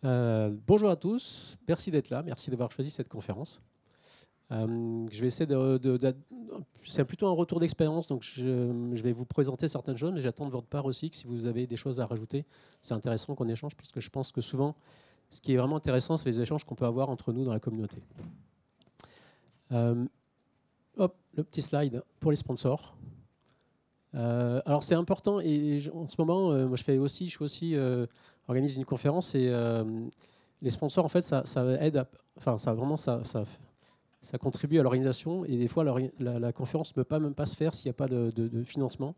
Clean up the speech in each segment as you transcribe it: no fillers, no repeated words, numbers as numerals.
Bonjour à tous, merci d'être là, merci d'avoir choisi cette conférence. Je vais essayer c'est plutôt un retour d'expérience, donc je vais vous présenter certaines choses, mais j'attends de votre part aussi que si vous avez des choses à rajouter, c'est intéressant qu'on échange, puisque je pense que souvent, ce qui est vraiment intéressant, c'est les échanges qu'on peut avoir entre nous dans la communauté. Hop, le petit slide pour les sponsors. Alors c'est important, et en ce moment, moi je suis aussi organise une conférence, et les sponsors, en fait, ça aide, enfin, ça contribue à l'organisation, et des fois, la conférence ne peut même pas se faire s'il n'y a pas de financement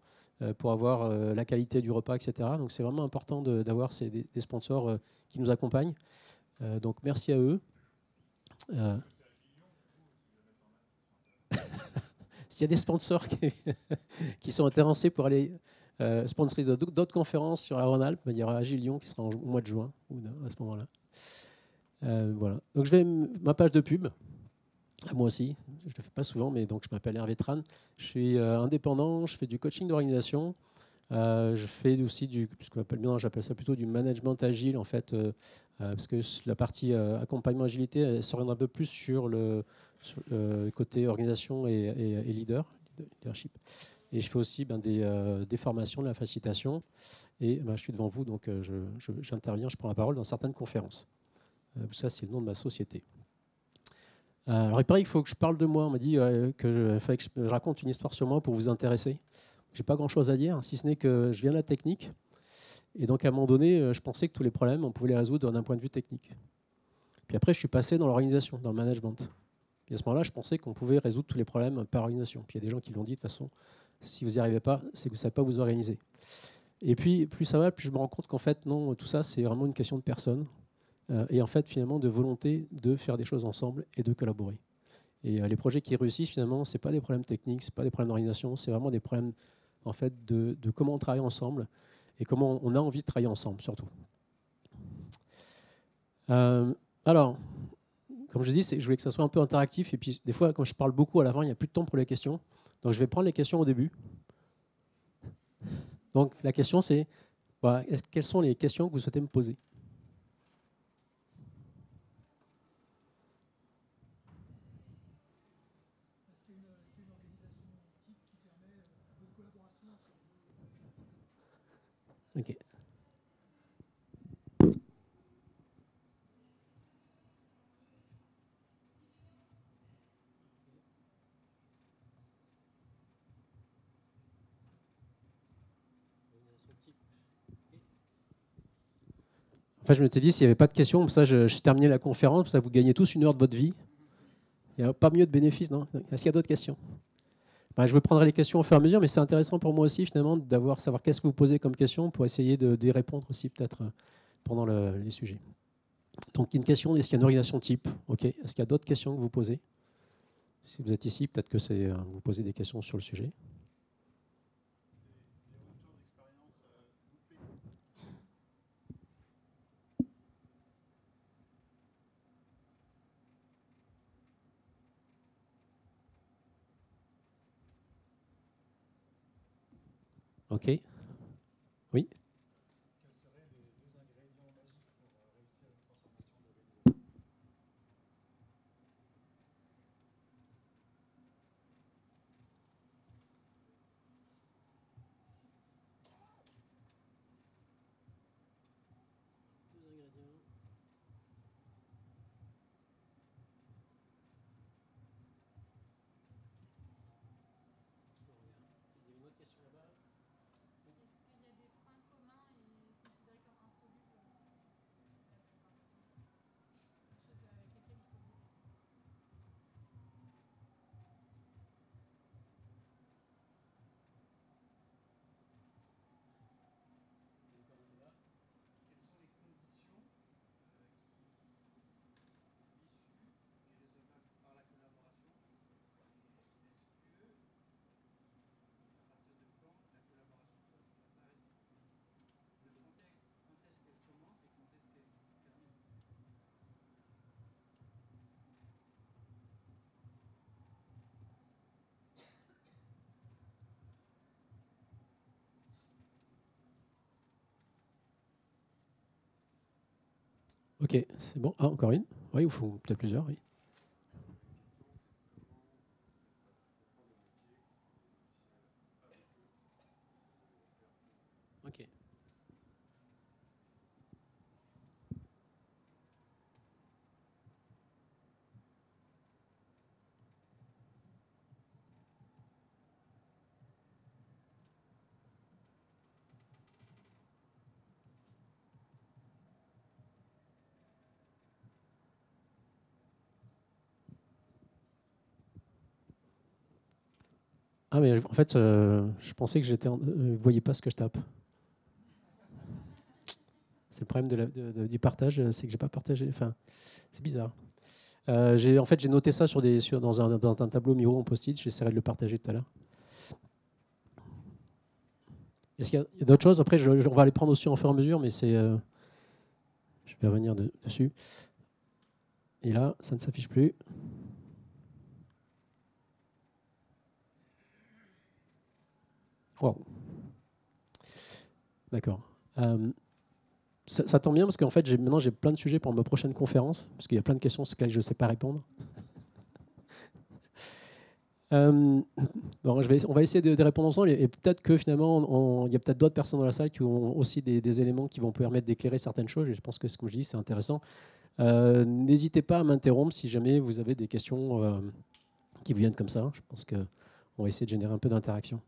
pour avoir la qualité du repas, etc. Donc c'est vraiment important d'avoir des sponsors qui nous accompagnent. Donc merci à eux. S'il y a des sponsors qui sont intéressés pour aller sponsoriser d'autres conférences sur la Rhône-Alpes, il y aura Agile Lyon qui sera au mois de juin, ou à ce moment-là. Voilà. Donc je vais ma page de pub. Moi aussi, je ne le fais pas souvent, mais donc je m'appelle Hervé Tran. Je suis indépendant, je fais du coaching d'organisation. Je fais aussi ce qu'on appelle bien, j'appelle ça plutôt du management agile, en fait, parce que la partie accompagnement agilité, elle s'oriente un peu plus sur le côté organisation et leadership. Et je fais aussi des formations, de la facilitation. Et je suis devant vous, donc j'interviens, je prends la parole dans certaines conférences. Ça, c'est le nom de ma société. Alors, il paraît qu'il faut que je parle de moi. On m'a dit qu'il fallait que je raconte une histoire sur moi pour vous intéresser. Je n'ai pas grand-chose à dire, si ce n'est que je viens de la technique. Et donc, à un moment donné, je pensais que tous les problèmes, on pouvait les résoudre d'un point de vue technique. Puis après, je suis passé dans l'organisation, dans le management. Et à ce moment-là, je pensais qu'on pouvait résoudre tous les problèmes par organisation. Puis il y a des gens qui l'ont dit, de toute façon, si vous n'y arrivez pas, c'est que vous ne savez pas vous organiser. Et puis, plus ça va, plus je me rends compte qu'en fait, non, tout ça, c'est vraiment une question de personne. Et en fait, finalement, de volonté de faire des choses ensemble et de collaborer. Et les projets qui réussissent, finalement, ce n'est pas des problèmes techniques, ce n'est pas des problèmes d'organisation, c'est vraiment des problèmes en fait, de comment on travaille ensemble et comment on a envie de travailler ensemble, surtout. Alors, comme je dis, je voulais que ça soit un peu interactif. Et puis, des fois, quand je parle beaucoup à l'avant, il n'y a plus de temps pour les questions. Donc, je vais prendre les questions au début. Donc, la question, c'est voilà, quelles sont les questions que vous souhaitez me poser? Ok. Enfin, je m'étais dit, s'il n'y avait pas de questions, comme ça, je terminais la conférence, comme ça, vous gagnez tous 1 heure de votre vie. Il n'y a pas mieux de bénéfice, non? Est-ce qu'il y a d'autres questions? Je vous prendrai les questions au fur et à mesure, mais c'est intéressant pour moi aussi, finalement, savoir qu'est-ce que vous posez comme question pour essayer d'y répondre aussi, peut-être, pendant les sujets. Donc, une question, est-ce qu'il y a une organisation type? Ok. Est-ce qu'il y a d'autres questions que vous posez? Si vous êtes ici, peut-être que vous posez des questions sur le sujet. Ok. Oui. Quels seraient les 2 ingrédients magiques pour réussir une transformation d'organisation? Ok, c'est bon. Ah, encore une. Oui, il faut peut-être plusieurs, oui. Ok. Ah, mais en fait, je pensais que j'étais. Vous ne voyez pas ce que je tape. C'est le problème du partage, c'est que j'ai pas partagé. Enfin, c'est bizarre. En fait, j'ai noté ça dans un tableau Miro en post-it. J'essaierai de le partager tout à l'heure. Est-ce qu'il y a d'autres choses? Après, on va les prendre aussi en fur et à mesure, mais je vais revenir dessus. Et là, ça ne s'affiche plus. Wow. D'accord. Ça tombe bien parce qu'en fait, maintenant, j'ai plein de sujets pour ma prochaine conférence, parce qu'il y a plein de questions sur lesquelles je ne sais pas répondre. Bon, on va essayer de répondre ensemble et peut-être que finalement, il y a peut-être d'autres personnes dans la salle qui ont aussi des éléments qui vont permettre d'éclairer certaines choses. Et je pense que ce que je dis, c'est intéressant. N'hésitez pas à m'interrompre si jamais vous avez des questions qui vous viennent comme ça. Je pense qu'on va essayer de générer un peu d'interaction.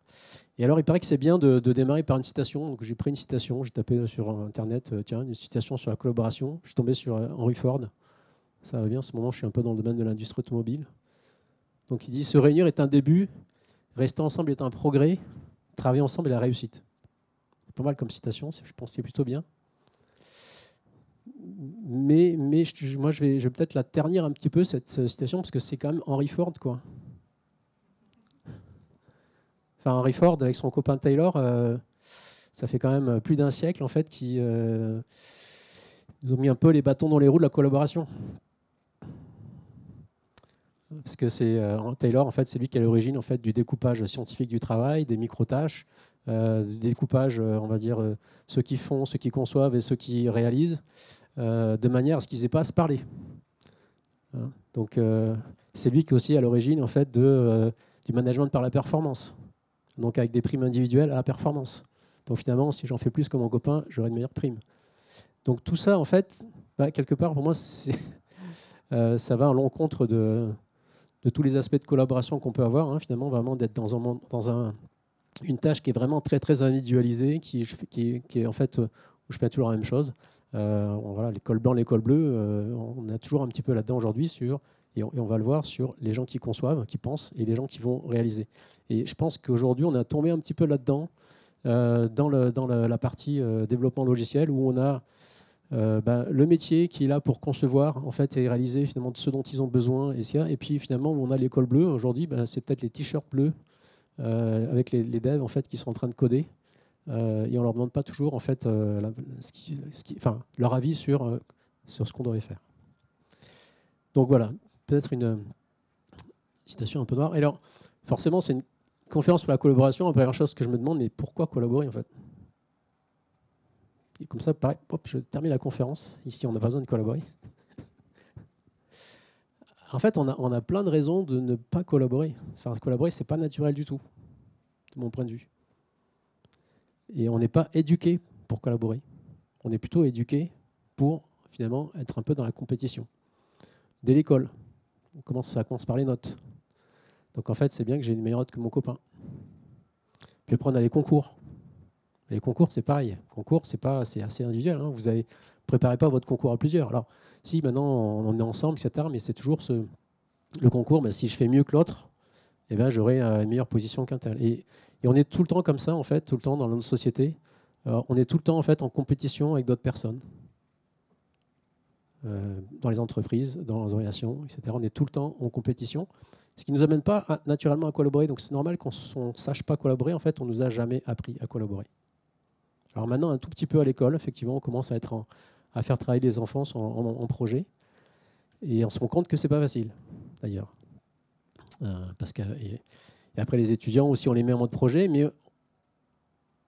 Et alors, il paraît que c'est bien de démarrer par une citation. Donc, j'ai pris une citation, j'ai tapé sur Internet, tiens, une citation sur la collaboration. Je suis tombé sur Henry Ford. Ça va bien, en ce moment, je suis un peu dans le domaine de l'industrie automobile. Donc, il dit « Se réunir est un début, rester ensemble est un progrès, travailler ensemble est la réussite ». C'est pas mal comme citation, je pense que c'est plutôt bien. Mais moi, je vais peut-être la ternir un petit peu, cette citation, parce que c'est quand même Henry Ford, quoi. Enfin, Henry Ford, avec son copain Taylor, ça fait quand même plus d'un siècle, en fait, qui nous ont mis un peu les bâtons dans les roues de la collaboration. Parce que Taylor, en fait, c'est lui qui est à l'origine en fait, du découpage scientifique du travail, des micro-tâches, du découpage, on va dire, ceux qui font, ceux qui conçoivent et ceux qui réalisent, de manière à ce qu'ils n'aient pas à se parler. Hein. Donc, c'est lui qui est aussi à l'origine en fait, du management par la performance. Donc, avec des primes individuelles à la performance. Donc, finalement, si j'en fais plus que mon copain, j'aurai une meilleure prime. Donc, tout ça, en fait, quelque part, pour moi, ça va à l'encontre de tous les aspects de collaboration qu'on peut avoir, hein, finalement, vraiment d'être dans une tâche qui est vraiment très, très individualisée, qui est en fait où je fais toujours la même chose. Voilà, les cols blancs, les cols bleus, on a toujours un petit peu là-dedans aujourd'hui et on va le voir sur les gens qui conçoivent, qui pensent, et les gens qui vont réaliser. Et je pense qu'aujourd'hui, on a tombé un petit peu là-dedans, dans la partie développement logiciel, où on a le métier qui est là pour concevoir en fait, et réaliser finalement ce dont ils ont besoin. Et puis finalement, on a l'école bleue. Aujourd'hui, c'est peut-être les t-shirts bleus avec les devs en fait, qui sont en train de coder. Et on ne leur demande pas toujours en fait, leur avis sur ce qu'on devrait faire. Donc voilà, peut-être une citation un peu noire. Et alors, forcément, c'est une conférence sur la collaboration. La première chose que je me demande, mais pourquoi collaborer en fait? Et comme ça, pareil, hop, je termine la conférence. Ici, on n'a pas besoin de collaborer. En fait, on a plein de raisons de ne pas collaborer. Enfin, collaborer, ce n'est pas naturel du tout, de mon point de vue. Et on n'est pas éduqué pour collaborer. On est plutôt éduqué pour, finalement, être un peu dans la compétition. Dès l'école, ça commence par les notes. Donc, en fait, c'est bien que j'ai une meilleure note que mon copain. Puis après, on a les concours. Les concours, c'est pareil. Concours, c'est assez individuel. Hein. Vous ne préparez pas votre concours à plusieurs. Alors, si maintenant on est ensemble, etc., mais c'est toujours le concours, si je fais mieux que l'autre, eh ben, j'aurai une meilleure position qu'un tel. Et on est tout le temps comme ça, en fait, tout le temps dans notre société. On est tout le temps en fait en compétition avec d'autres personnes. Dans les entreprises, dans les organisations, etc. On est tout le temps en compétition. Ce qui ne nous amène pas naturellement à collaborer. Donc c'est normal qu'on ne sache pas collaborer. En fait, on ne nous a jamais appris à collaborer. Alors maintenant, un tout petit peu à l'école, effectivement, on commence à faire travailler les enfants en projet. Et on se rend compte que ce n'est pas facile, d'ailleurs. Et après, les étudiants aussi, on les met en mode projet, mais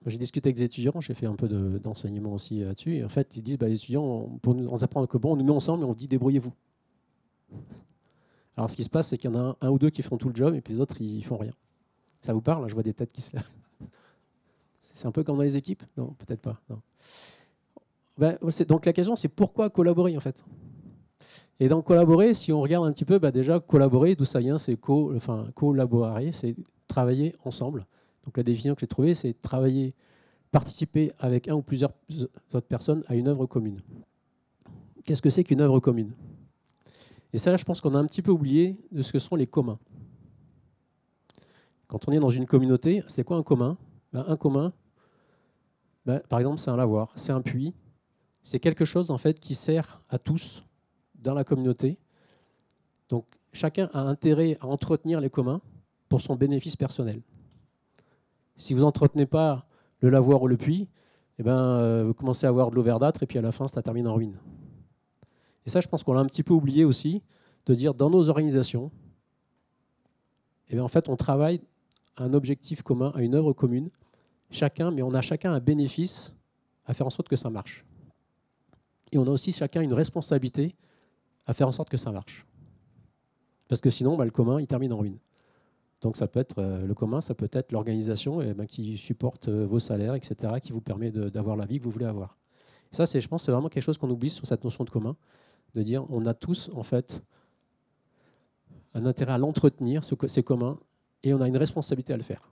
j'ai discuté avec des étudiants, j'ai fait un peu d'enseignement aussi là-dessus, et en fait, ils disent, les étudiants, pour nous apprendre que bon, on nous met ensemble et on dit débrouillez-vous. Alors, ce qui se passe, c'est qu'il y en a un ou deux qui font tout le job, et puis les autres, ils font rien. Ça vous parle? Je vois des têtes qui se lèvent. C'est un peu comme dans les équipes? Non, peut-être pas. Non. Donc la question, c'est pourquoi collaborer, en fait? Et dans collaborer, si on regarde un petit peu, déjà, collaborer, d'où ça vient, c'est collaborer, c'est travailler ensemble. Donc la définition que j'ai trouvée, c'est travailler, participer avec un ou plusieurs autres personnes à une œuvre commune. Qu'est-ce que c'est qu'une œuvre commune? Et ça, je pense qu'on a un petit peu oublié de ce que sont les communs. Quand on est dans une communauté, c'est quoi un commun? Un commun, par exemple, c'est un lavoir, c'est un puits, c'est quelque chose en fait qui sert à tous dans la communauté. Donc chacun a intérêt à entretenir les communs pour son bénéfice personnel. Si vous n'entretenez pas le lavoir ou le puits, vous commencez à avoir de l'eau verdâtre et puis à la fin, ça termine en ruine. Et ça, je pense qu'on l'a un petit peu oublié aussi, de dire dans nos organisations, en fait, on travaille à un objectif commun, à une œuvre commune, mais on a chacun un bénéfice à faire en sorte que ça marche. Et on a aussi chacun une responsabilité à faire en sorte que ça marche. Parce que sinon, le commun, il termine en ruine. Donc ça peut être le commun, ça peut être l'organisation qui supporte vos salaires, etc., qui vous permet d'avoir la vie que vous voulez avoir. Et ça, je pense, c'est vraiment quelque chose qu'on oublie sur cette notion de commun, de dire on a tous, en fait, un intérêt à l'entretenir, ces communs, et on a une responsabilité à le faire.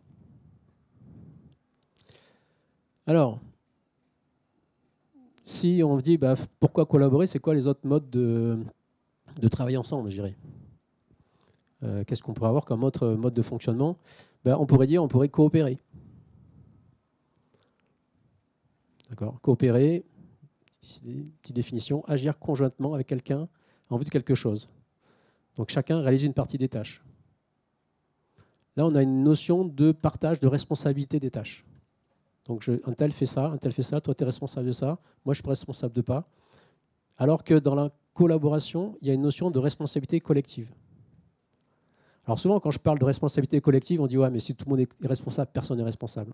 Alors, si on dit pourquoi collaborer, c'est quoi les autres modes de travailler ensemble, je dirais. Qu'est-ce qu'on pourrait avoir comme autre mode de fonctionnement? On pourrait coopérer. D'accord. Coopérer, petite définition, agir conjointement avec quelqu'un en vue de quelque chose. Donc chacun réalise une partie des tâches. Là, on a une notion de partage de responsabilité des tâches. Donc un tel fait ça, toi tu es responsable de ça, moi je suis responsable de pas. Alors que dans la collaboration, il y a une notion de responsabilité collective. Alors souvent, quand je parle de responsabilité collective, on dit « ouais, mais si tout le monde est responsable, personne n'est responsable ».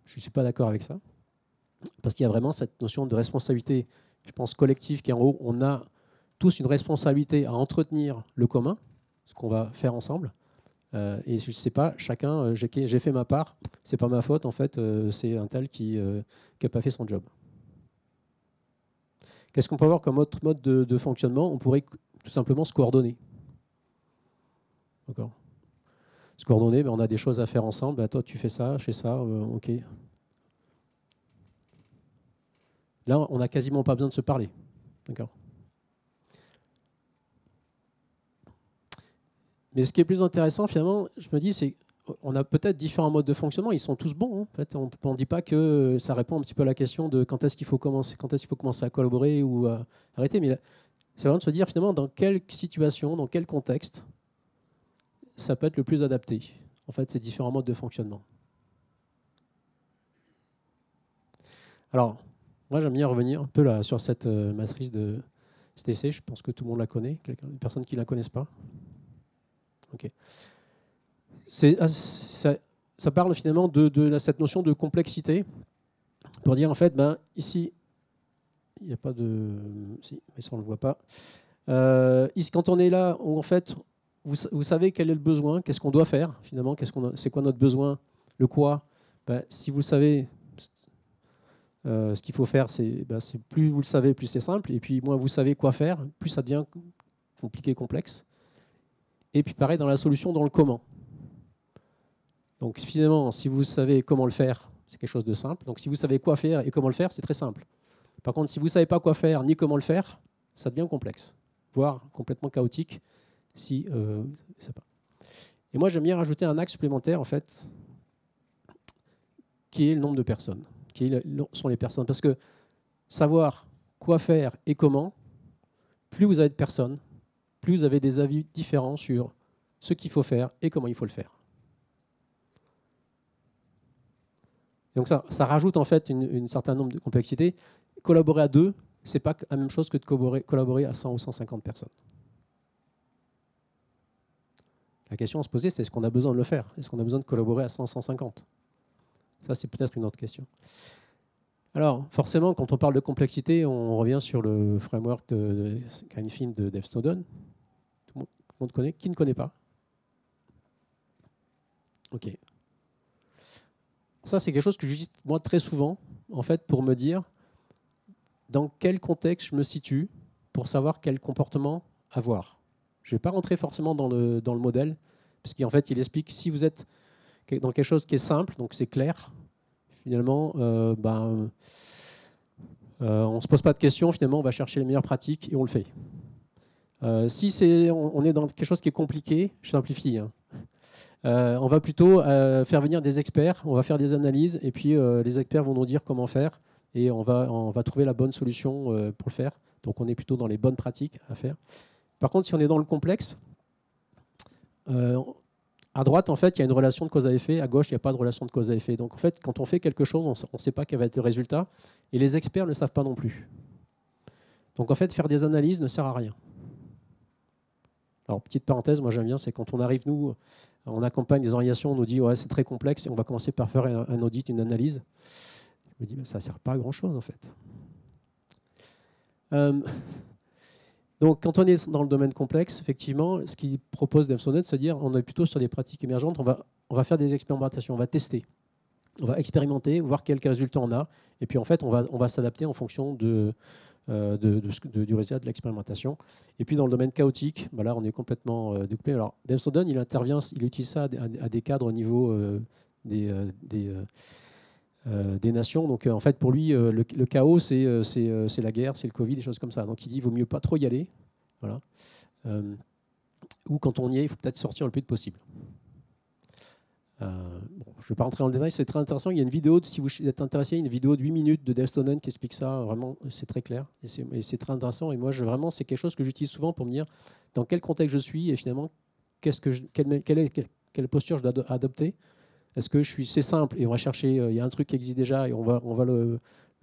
Je ne suis pas d'accord avec ça. Parce qu'il y a vraiment cette notion de responsabilité, je pense, collective, qui est en haut. On a tous une responsabilité à entretenir le commun, ce qu'on va faire ensemble. Et je ne sais pas, chacun, j'ai fait ma part, ce n'est pas ma faute, en fait, c'est un tel qui n'a pas fait son job. Qu'est-ce qu'on peut avoir comme autre mode de fonctionnement? On pourrait tout simplement se coordonner. D'accord. Se coordonner, on a des choses à faire ensemble. Toi, tu fais ça, je fais ça, ok. Là, on n'a quasiment pas besoin de se parler. D'accord. Mais ce qui est plus intéressant, finalement, je me dis, c'est qu'on a peut-être différents modes de fonctionnement. Ils sont tous bons. En fait. On ne dit pas que ça répond un petit peu à la question de quand est-ce qu'il faut commencer à collaborer ou à arrêter. Mais c'est vraiment de se dire, finalement, dans quelle situation, dans quel contexte, ça peut être le plus adapté, en fait, ces différents modes de fonctionnement. Alors, moi, j'aime bien revenir un peu là, sur cette matrice de STC. Je pense que tout le monde la connaît. Les personnes qui ne la connaissent pas. Ok. Ça parle finalement de cette notion de complexité pour dire en fait, ici, il n'y a pas de... Si, mais ça on ne le voit pas. Ici, quand on est là, où en fait, vous savez quel est le besoin, qu'est-ce qu'on doit faire finalement, c'est quoi notre besoin, le quoi. Si vous savez ce qu'il faut faire, c'est plus vous le savez, plus c'est simple. Et puis moins vous savez quoi faire, plus ça devient compliqué, complexe. Et puis pareil dans la solution, dans le comment. Donc finalement, si vous savez comment le faire, c'est quelque chose de simple. Donc si vous savez quoi faire et comment le faire, c'est très simple. Par contre, si vous ne savez pas quoi faire ni comment le faire, ça devient complexe, voire complètement chaotique. Pas. Et moi, j'aime bien rajouter un axe supplémentaire, en fait, qui est le nombre de personnes, sont les personnes. Parce que savoir quoi faire et comment, plus vous avez de personnes, plus vous avez des avis différents sur ce qu'il faut faire et comment il faut le faire. Donc ça rajoute en fait un certain nombre de complexités. Collaborer à deux, ce n'est pas la même chose que de collaborer à 100 ou 150 personnes. La question à se poser, c'est est-ce qu'on a besoin de le faire? Est-ce qu'on a besoin de collaborer à 100 ou 150? Ça, c'est peut-être une autre question. Alors, forcément, quand on parle de complexité, on revient sur le framework de Greenfield de Dave Snowden. Tout le monde connaît? Qui ne connaît pas? OK. Ça, c'est quelque chose que j'utilise moi très souvent, en fait, pour me dire dans quel contexte je me situe pour savoir quel comportement avoir. Je ne vais pas rentrer forcément dans le modèle, parce qu'en fait, il explique si vous êtes dans quelque chose qui est simple, donc c'est clair, finalement, on ne se pose pas de questions, finalement, on va chercher les meilleures pratiques et on le fait. Si on est dans quelque chose qui est compliqué, je simplifie, hein. On va plutôt faire venir des experts, on va faire des analyses, et puis les experts vont nous dire comment faire, et on va trouver la bonne solution pour le faire. Donc on est plutôt dans les bonnes pratiques à faire. Par contre, si on est dans le complexe, à droite, en fait, il y a une relation de cause à effet. À gauche, il n'y a pas de relation de cause à effet. Donc, en fait, quand on fait quelque chose, on ne sait pas quel va être le résultat. Et les experts ne le savent pas non plus. Donc, en fait, faire des analyses ne sert à rien. Alors, petite parenthèse, moi j'aime bien, c'est quand on arrive, nous, on accompagne des organisations, on nous dit ouais, c'est très complexe et on va commencer par faire un audit, une analyse. Je me dis, mais ça ne sert pas à grand-chose, en fait. Donc, quand on est dans le domaine complexe, effectivement, ce qu'il propose Dave Snowden, c'est de dire on est plutôt sur des pratiques émergentes, on va faire des expérimentations, on va tester, on va expérimenter, voir quels résultats on a, et puis en fait, on va s'adapter en fonction du résultat de l'expérimentation. Et puis dans le domaine chaotique, là, on est complètement découpé. Alors, Dave Snowden, il utilise ça à des cadres au niveau des nations. Donc, en fait, pour lui, le chaos, c'est la guerre, c'est le Covid, des choses comme ça. Donc, il dit qu'il vaut mieux pas trop y aller. Voilà. Ou quand on y est, il faut peut-être sortir le plus vite possible. Je ne vais pas rentrer dans le détail, c'est très intéressant. Il y a une vidéo, si vous êtes intéressé, une vidéo de 8 minutes de Dave Snowden qui explique ça. Vraiment, c'est très clair et c'est très intéressant. Et moi, vraiment, c'est quelque chose que j'utilise souvent pour me dire dans quel contexte je suis et finalement, quelle posture je dois adopter. Est-ce que c'est simple et on va chercher, il y a un truc qui existe déjà et on va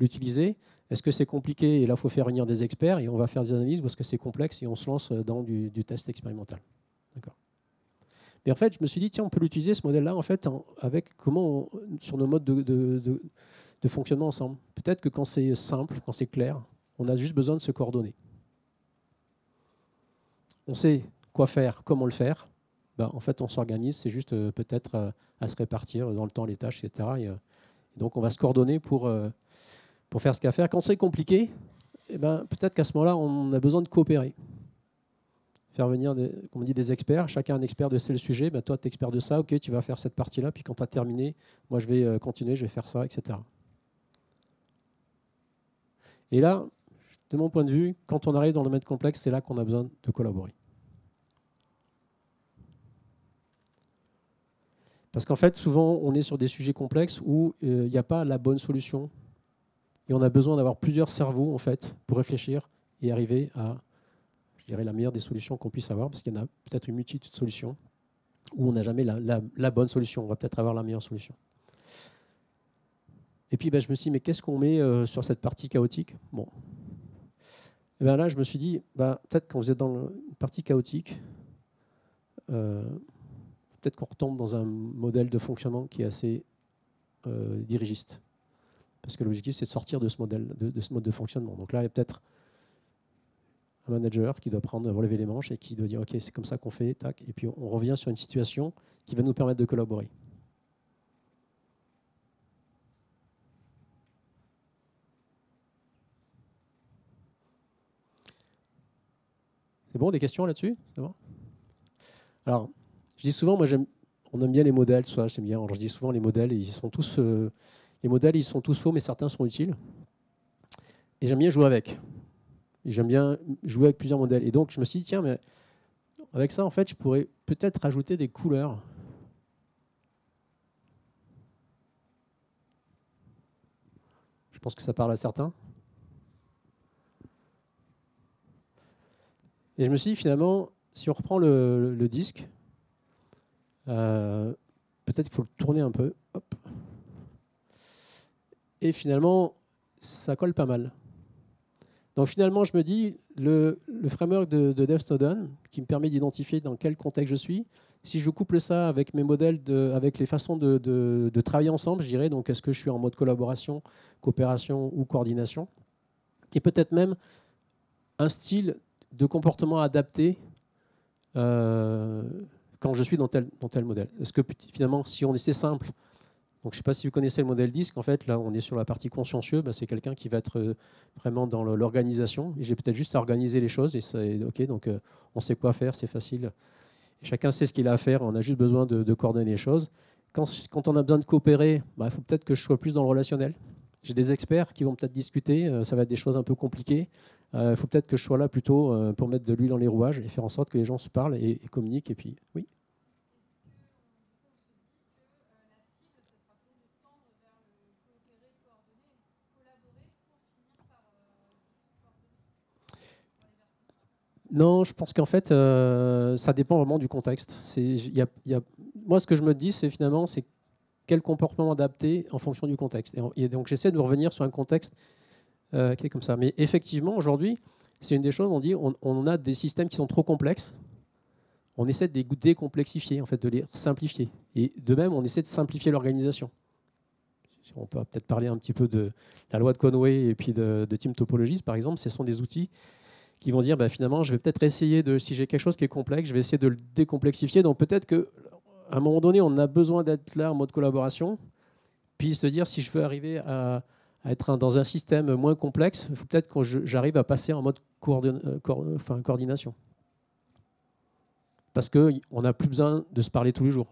l'utiliser. Est-ce que c'est compliqué et là, il faut faire venir des experts et on va faire des analyses ou est-ce que c'est complexe et on se lance dans du test expérimental. D'accord. Mais en fait, je me suis dit, tiens, on peut l'utiliser, ce modèle-là, en fait, avec sur nos modes de fonctionnement ensemble. Peut-être que quand c'est simple, quand c'est clair, on a juste besoin de se coordonner. On sait quoi faire, comment le faire. En fait, on s'organise, c'est juste peut-être à se répartir dans le temps les tâches, etc. Et donc, on va se coordonner pour faire ce qu'il y a à faire. Quand c'est compliqué, peut-être qu'à ce moment-là, on a besoin de coopérer. Faire venir, comme on dit, des experts. Chacun un expert de tel sujet. Toi, tu es expert de ça. OK, tu vas faire cette partie-là. Puis quand tu as terminé, moi, je vais continuer, je vais faire ça, etc. Et là, de mon point de vue, quand on arrive dans le domaine complexe, c'est là qu'on a besoin de collaborer. Parce qu'en fait, souvent, on est sur des sujets complexes où il n'y a pas la bonne solution. Et on a besoin d'avoir plusieurs cerveaux, en fait, pour réfléchir et arriver à, je dirais, la meilleure des solutions qu'on puisse avoir, parce qu'il y en a peut-être une multitude de solutions où on n'a jamais la bonne solution. On va peut-être avoir la meilleure solution. Et puis, je me suis dit, mais qu'est-ce qu'on met sur cette partie chaotique? Bon. Et là, je me suis dit, peut-être quand vous êtes dans une partie chaotique, peut-être qu'on retombe dans un modèle de fonctionnement qui est assez dirigiste. Parce que l'objectif, c'est de sortir de ce modèle, de ce mode de fonctionnement. Donc là, il y a peut-être un manager qui doit relever les manches et qui doit dire « Ok, c'est comme ça qu'on fait, tac ». Et puis on revient sur une situation qui va nous permettre de collaborer. C'est bon, des questions là-dessus? C'est bon. Alors, je dis souvent, on aime bien les modèles, tout ça, j'aime bien. Alors, je dis souvent, les modèles, les modèles, ils sont tous faux, mais certains sont utiles. Et j'aime bien jouer avec. Et j'aime bien jouer avec plusieurs modèles. Et donc, je me suis dit, tiens, mais avec ça, en fait, je pourrais peut-être rajouter des couleurs. Je pense que ça parle à certains. Et je me suis dit, finalement, si on reprend le disque, peut-être qu'il faut le tourner un peu. Hop. Et finalement, ça colle pas mal. Donc finalement, je me dis, le framework de Dev Snowden, qui me permet d'identifier dans quel contexte je suis, si je couple ça avec mes modèles, avec les façons de travailler ensemble, je dirais, donc est-ce que je suis en mode collaboration, coopération ou coordination, et peut-être même un style de comportement adapté quand je suis dans tel modèle. Est-ce que finalement, si on essaie simple, donc je ne sais pas si vous connaissez le modèle DISC, en fait, là on est sur la partie consciencieux, ben, c'est quelqu'un qui va être vraiment dans l'organisation, et j'ai peut-être juste à organiser les choses, et c'est OK, donc on sait quoi faire, c'est facile. Et chacun sait ce qu'il a à faire, on a juste besoin de coordonner les choses. Quand on a besoin de coopérer, ben, il faut peut-être que je sois plus dans le relationnel. J'ai des experts qui vont peut-être discuter, ça va être des choses un peu compliquées. Il faut peut-être que je sois là plutôt pour mettre de l'huile dans les rouages et faire en sorte que les gens se parlent et communiquent. Et puis, oui. Non, je pense qu'en fait, ça dépend vraiment du contexte. Moi, ce que je me dis, c'est finalement, c'est quel comportement adapter en fonction du contexte. Et donc, j'essaie de revenir sur un contexte qui est comme ça. Mais effectivement, aujourd'hui, c'est une des choses, on dit, on a des systèmes qui sont trop complexes. On essaie de les décomplexifier, en fait, de les simplifier. Et de même, on essaie de simplifier l'organisation. On peut peut-être parler un petit peu de la loi de Conway et puis de Team Topologies, par exemple. Ce sont des outils qui vont dire, bah, finalement, je vais peut-être essayer si j'ai quelque chose qui est complexe, je vais essayer de le décomplexifier. Donc peut-être qu'à un moment donné, on a besoin d'être là en mode collaboration, puis se dire, si je veux arriver à être dans un système moins complexe, il faut peut-être que j'arrive à passer en mode coordination. Parce qu'on n'a plus besoin de se parler tous les jours.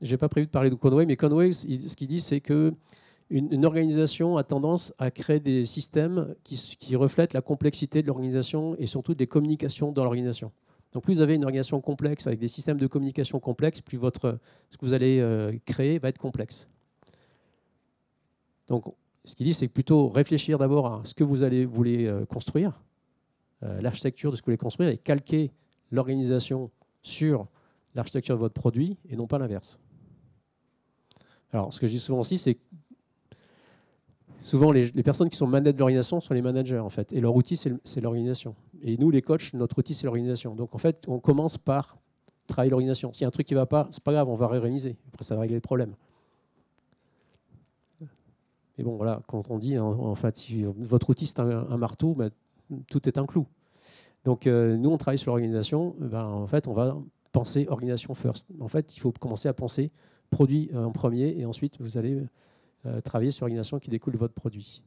Je n'ai pas prévu de parler de Conway, mais Conway, ce qu'il dit, c'est que une organisation a tendance à créer des systèmes qui reflètent la complexité de l'organisation et surtout des communications dans l'organisation. Donc plus vous avez une organisation complexe avec des systèmes de communication complexes, plus ce que vous allez créer va être complexe. Donc ce qu'il dit, c'est plutôt réfléchir d'abord à ce que vous voulez construire, l'architecture de ce que vous voulez construire, et calquer l'organisation sur l'architecture de votre produit et non pas l'inverse. Alors ce que je dis souvent aussi, c'est que souvent, les personnes qui sont managers de l'organisation sont les managers, en fait. Et leur outil, c'est l'organisation. Et nous, les coachs, notre outil, c'est l'organisation. Donc, en fait, on commence par travailler l'organisation. S'il y a un truc qui ne va pas, c'est pas grave, on va réorganiser. Après, ça va régler le problème. Mais bon, voilà, quand on dit, en fait, si votre outil, c'est un marteau, ben, tout est un clou. Donc, nous, on travaille sur l'organisation. Ben, en fait, on va penser organisation first. En fait, il faut commencer à penser produit en premier, et ensuite, vous allez travailler sur l'organisation qui découle de votre produit.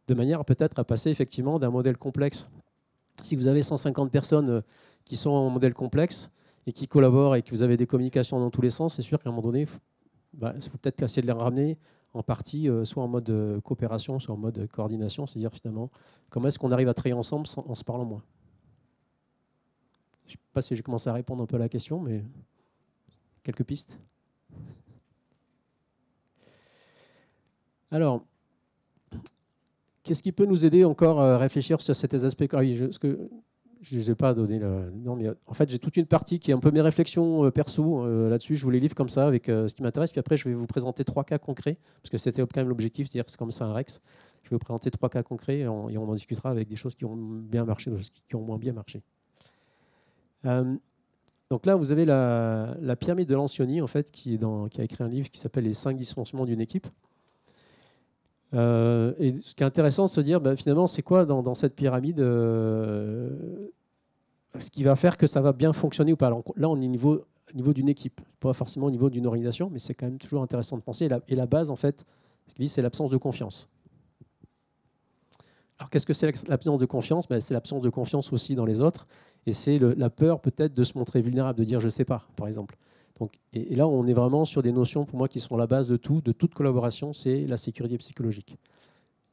De manière peut-être à passer effectivement d'un modèle complexe. Si vous avez 150 personnes qui sont en modèle complexe et qui collaborent et que vous avez des communications dans tous les sens, c'est sûr qu'à un moment donné, il faut peut-être essayer de les ramener en partie soit en mode coopération, soit en mode coordination, c'est-à-dire finalement comment est-ce qu'on arrive à travailler ensemble en se parlant moins. Je ne sais pas si j'ai commencé à répondre un peu à la question, mais quelques pistes. Alors, qu'est-ce qui peut nous aider encore à réfléchir sur cet aspect? Je ne vous ai pas donné non, mais en fait, j'ai toute une partie qui est un peu mes réflexions perso là-dessus. Je vous les livre comme ça avec ce qui m'intéresse. Puis après, je vais vous présenter 3 cas concrets, parce que c'était quand même l'objectif, c'est-à-dire que c'est comme ça un Rex. Je vais vous présenter 3 cas concrets et on en discutera avec des choses qui ont bien marché, des choses qui ont moins bien marché. Donc là, vous avez la pyramide de Lencioni, en fait, qui a écrit un livre qui s'appelle Les 5 dysfonctionnements d'une équipe. Et ce qui est intéressant, c'est de se dire, finalement, c'est quoi dans cette pyramide ce qui va faire que ça va bien fonctionner ou pas. Alors, là, on est au niveau d'une équipe, pas forcément au niveau d'une organisation, mais c'est quand même toujours intéressant de penser. Et la base, en fait, ce qu'il dit, c'est l'absence de confiance. Alors, qu'est-ce que c'est l'absence de confiance? C'est l'absence de confiance aussi dans les autres, et c'est la peur peut-être de se montrer vulnérable, de dire « je ne sais pas », par exemple. Donc, et là, on est vraiment sur des notions, pour moi, qui sont la base de toute collaboration, c'est la sécurité psychologique.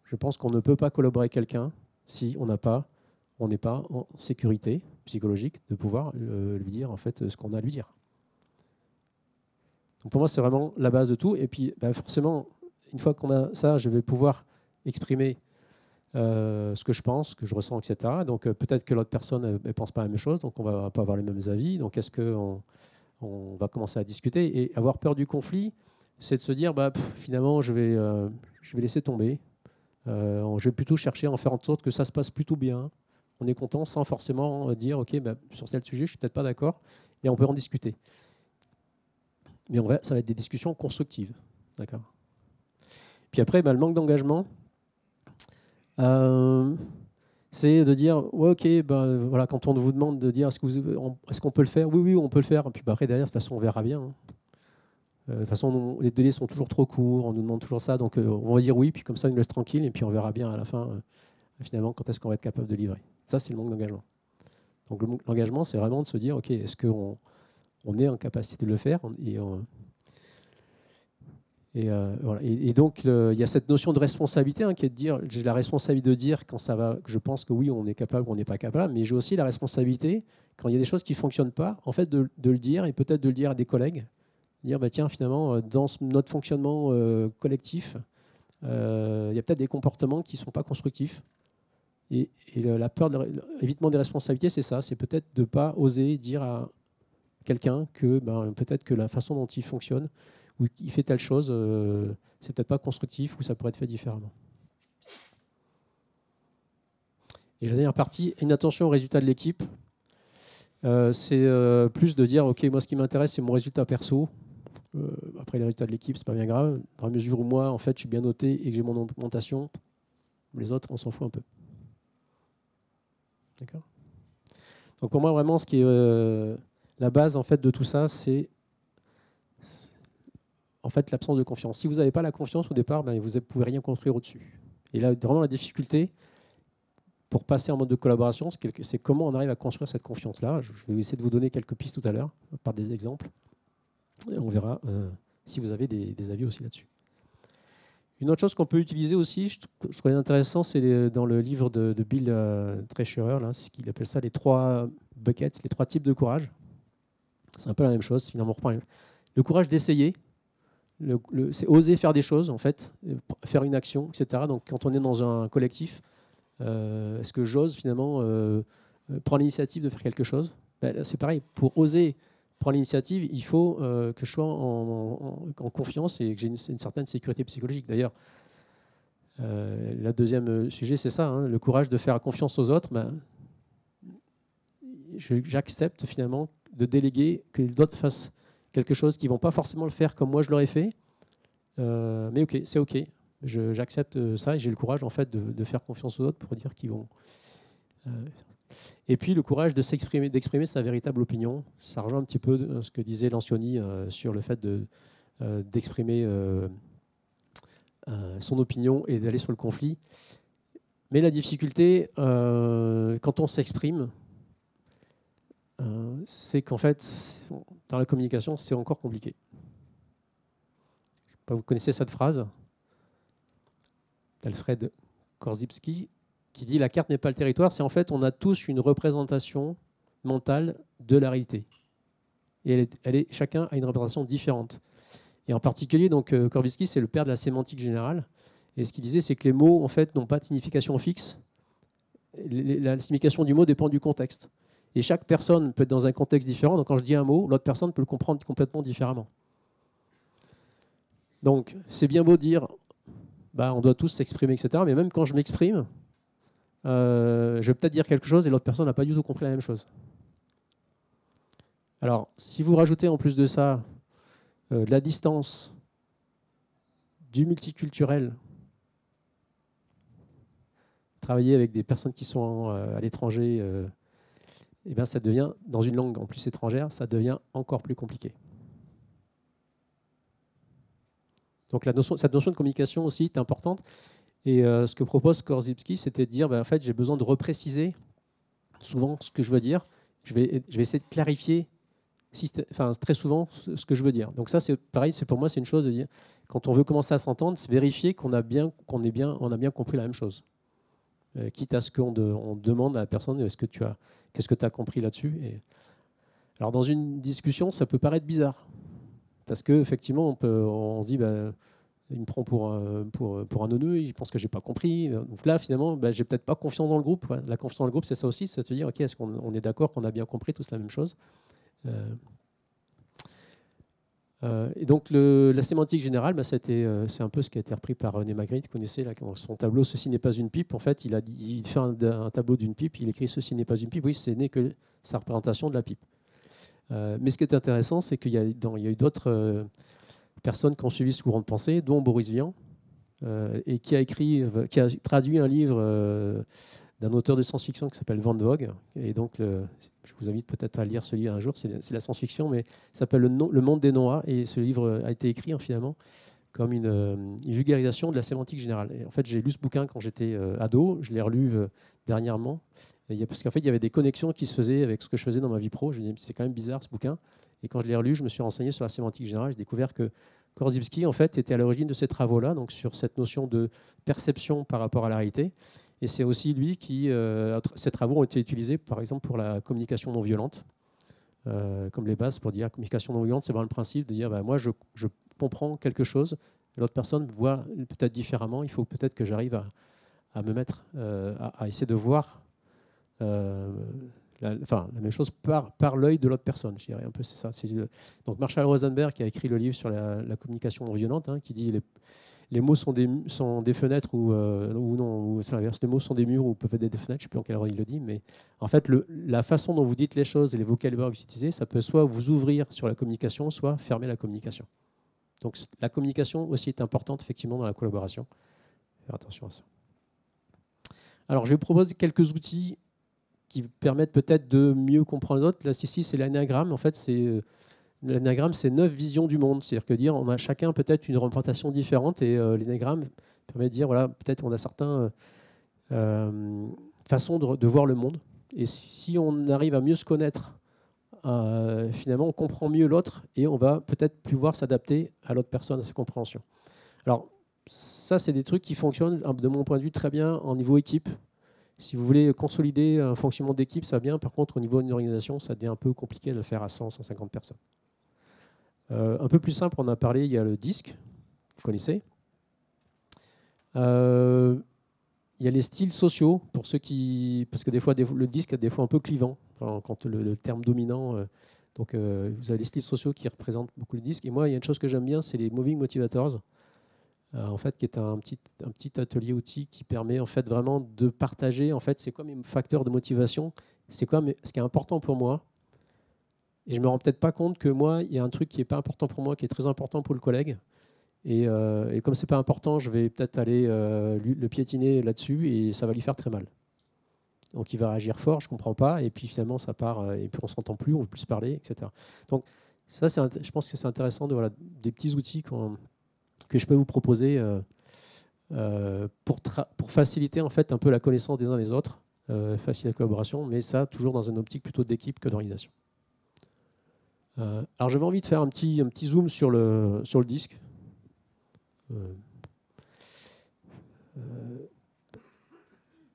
Je pense qu'on ne peut pas collaborer avec quelqu'un si on n'est pas en sécurité psychologique de pouvoir lui dire en fait ce qu'on a à lui dire. Donc pour moi, c'est vraiment la base de tout. Et puis, forcément, une fois qu'on a ça, je vais pouvoir exprimer ce que je pense, ce que je ressens, etc. Donc peut-être que l'autre personne ne pense pas la même chose, donc on ne va pas avoir les mêmes avis. Donc est-ce qu'on va commencer à discuter? Et avoir peur du conflit, c'est de se dire, finalement, je vais laisser tomber. Je vais plutôt chercher à en faire en sorte que ça se passe plutôt bien. On est content sans forcément dire ok, bah, sur tel sujet, je suis peut-être pas d'accord, et on peut en discuter. Mais ça va être des discussions constructives. D'accord. Puis après, bah, le manque d'engagement, c'est de dire ouais, ok, bah, voilà, quand on vous demande de dire est-ce qu'on peut le faire, oui, oui, on peut le faire. Et puis bah, après, derrière, de toute façon, on verra bien. Hein. De toute façon, les délais sont toujours trop courts, on nous demande toujours ça, donc on va dire oui, puis comme ça, on nous laisse tranquille, et puis on verra bien à la fin, finalement, quand est-ce qu'on va être capable de livrer. Ça, c'est le manque d'engagement. Donc l'engagement, c'est vraiment de se dire, ok, est-ce qu'on est en capacité de le faire voilà. Et donc, il y a cette notion de responsabilité qui est de dire, j'ai la responsabilité de dire quand ça va, que je pense que oui, on est capable ou on n'est pas capable, mais j'ai aussi la responsabilité, quand il y a des choses qui ne fonctionnent pas, en fait, de le dire, et peut-être de le dire à des collègues, dire, bah, tiens, finalement, dans notre fonctionnement collectif, il y a peut-être des comportements qui ne sont pas constructifs. Et la peur de l'évitement des responsabilités, c'est ça, c'est peut-être de ne pas oser dire à quelqu'un que peut-être que la façon dont il fonctionne ou qu'il fait telle chose, c'est peut-être pas constructif ou ça pourrait être fait différemment. Et la dernière partie, une attention au résultat de l'équipe. C'est plus de dire, ok, moi ce qui m'intéresse, c'est mon résultat perso. Après les résultats de l'équipe, c'est pas bien grave. Dans la mesure où moi, en fait, je suis bien noté et que j'ai mon augmentation, les autres, on s'en fout un peu. D'accord. Donc pour moi, vraiment, ce qui est la base en fait de tout ça, c'est en fait l'absence de confiance. Si vous n'avez pas la confiance au départ, vous ne pouvez rien construire au-dessus. Et là, vraiment, la difficulté pour passer en mode de collaboration, c'est comment on arrive à construire cette confiance-là. Je vais essayer de vous donner quelques pistes tout à l'heure, par des exemples. Et on verra si vous avez des avis aussi là-dessus. Une autre chose qu'on peut utiliser aussi, je trouvais intéressant, c'est dans le livre de Bill Treasurer, là, c'est ce qu'il appelle ça les 3 buckets, les 3 types de courage. C'est un peu la même chose, finalement. Le courage d'essayer, c'est oser faire des choses, en fait, faire une action, etc. Donc, quand on est dans un collectif, est-ce que j'ose finalement prendre l'initiative de faire quelque chose? C'est pareil, pour oser prendre l'initiative, il faut que je sois en confiance et que j'ai une certaine sécurité psychologique. D'ailleurs, le deuxième sujet, c'est ça, hein, le courage de faire confiance aux autres. J'accepte finalement de déléguer que d'autres fassent quelque chose qu'ils ne vont pas forcément le faire comme moi je l'aurais fait. Mais ok, c'est ok. J'accepte ça et j'ai le courage en fait de faire confiance aux autres pour dire qu'ils vont. Et puis le courage d'exprimer sa véritable opinion. Ça rejoint un petit peu ce que disait Lancioni sur le fait d'exprimer son opinion et d'aller sur le conflit. Mais la difficulté, quand on s'exprime, c'est qu'en fait, dans la communication, c'est encore compliqué. Vous connaissez cette phrase d'Alfred Korzybski qui dit « La carte n'est pas le territoire », c'est en fait, on a tous une représentation mentale de la réalité. Et chacun a une représentation différente. Et en particulier, donc, Korzybski, c'est le père de la sémantique générale. Et ce qu'il disait, c'est que les mots, en fait, n'ont pas de signification fixe. La signification du mot dépend du contexte. Et chaque personne peut être dans un contexte différent. Donc, quand je dis un mot, l'autre personne peut le comprendre complètement différemment. Donc, c'est bien beau dire, on doit tous s'exprimer, etc. Mais même quand je m'exprime, je vais peut-être dire quelque chose et l'autre personne n'a pas du tout compris la même chose. Alors, si vous rajoutez en plus de ça de la distance, du multiculturel, travailler avec des personnes qui sont à l'étranger, ça devient, dans une langue en plus étrangère, ça devient encore plus compliqué. Donc cette notion de communication aussi est importante. Et ce que propose Korzybski, c'était de dire, en fait, j'ai besoin de repréciser souvent ce que je veux dire. Je vais essayer de clarifier très souvent ce que je veux dire. Donc ça, c'est pareil, pour moi, c'est une chose de dire, quand on veut commencer à s'entendre, c'est vérifier qu'on a bien compris la même chose. Quitte à ce qu'on demande à la personne, qu'est-ce que tu as compris là-dessus. Alors dans une discussion, ça peut paraître bizarre. Parce qu'effectivement, on se dit, il me prend pour un neuneu, il pense que je n'ai pas compris. Donc là, finalement, j'ai peut-être pas confiance dans le groupe. Ouais. La confiance dans le groupe, c'est ça aussi, c'est de se dire, ok, est-ce qu'on est d'accord qu'on a bien compris tous la même chose Et donc la sémantique générale, bah, c'est un peu ce qui a été repris par René Magritte. Vous connaissez là, dans son tableau Ceci n'est pas une pipe. En fait, il fait un tableau d'une pipe, il écrit Ceci n'est pas une pipe. Oui, ce n'est que sa représentation de la pipe. Mais ce qui est intéressant, c'est qu'il y a eu d'autres personnes qui ont suivi ce courant de pensée, dont Boris Vian, et qui a traduit un livre d'un auteur de science-fiction qui s'appelle Van Vogt. Et donc, je vous invite peut-être à lire ce livre un jour. C'est la science-fiction, mais ça s'appelle Le Monde des Noix. Et ce livre a été écrit finalement comme une vulgarisation de la sémantique générale. Et en fait, j'ai lu ce bouquin quand j'étais ado. Je l'ai relu dernièrement. Parce qu'en fait, il y avait des connexions qui se faisaient avec ce que je faisais dans ma vie pro. Je me disais, c'est quand même bizarre ce bouquin. Et quand je l'ai relu, je me suis renseigné sur la sémantique générale. J'ai découvert que Korzybski, en fait, était à l'origine de ces travaux-là, donc sur cette notion de perception par rapport à la réalité. Et c'est aussi lui qui... ces travaux ont été utilisés, par exemple, pour la communication non violente, comme les bases pour dire communication non violente, c'est vraiment le principe de dire, bah, moi, je comprends quelque chose, l'autre personne voit peut-être différemment, il faut peut-être que j'arrive à me mettre, à essayer de voir la même chose par l'œil de l'autre personne, je dirais un peu, c'est ça. Donc Marshall Rosenberg qui a écrit le livre sur la communication non violente, hein, qui dit les mots sont des fenêtres ou non, ou c'est l'inverse, les mots sont des murs ou peuvent être des fenêtres, je ne sais plus en quel ordre il le dit, mais en fait, la façon dont vous dites les choses et les vocabulaires que vous utilisez, ça peut soit vous ouvrir sur la communication, soit fermer la communication. Donc la communication aussi est importante, effectivement, dans la collaboration. Faire attention à ça. Alors, je vais vous proposer quelques outils qui permettent peut-être de mieux comprendre l'autre. Là, ici, c'est l'anagramme. En fait, l'anagramme, c'est 9 visions du monde. C'est-à-dire que on a chacun peut-être une représentation différente et l'anagramme permet de dire, voilà, peut-être on a certaines façons de voir le monde. Et si on arrive à mieux se connaître, finalement, on comprend mieux l'autre et on va peut-être pouvoir s'adapter à l'autre personne, à ses compréhensions. Alors, ça, c'est des trucs qui fonctionnent, de mon point de vue, très bien en niveau équipe. Si vous voulez consolider un fonctionnement d'équipe, ça va bien. Par contre, au niveau d'une organisation, ça devient un peu compliqué de le faire à 100, 150 personnes. Un peu plus simple, on a parlé, il y a le disque, vous connaissez. Il y a les styles sociaux, pour ceux qui... Parce que des fois, le disque est des fois un peu clivant, quand le terme dominant... donc, vous avez les styles sociaux qui représentent beaucoup le disque. Et moi, il y a une chose que j'aime bien, c'est les Moving Motivators. En fait, qui est un petit atelier outil qui permet en fait vraiment de partager. En fait, c'est quoi mes facteurs de motivation, c'est quoi ce qui est important pour moi. Et je me rends peut-être pas compte que moi, il y a un truc qui est pas important pour moi, qui est très important pour le collègue. Et comme c'est pas important, je vais peut-être aller le piétiner là-dessus et ça va lui faire très mal. Donc il va réagir fort, je comprends pas, et puis finalement ça part et puis on s'entend plus, on veut plus se parler, etc. Donc ça, je pense que c'est intéressant de des petits outils que je peux vous proposer pour faciliter en fait un peu la connaissance des uns des autres, faciliter la collaboration, mais ça toujours dans une optique plutôt d'équipe que d'organisation. Alors j'avais envie de faire un petit zoom sur le disque.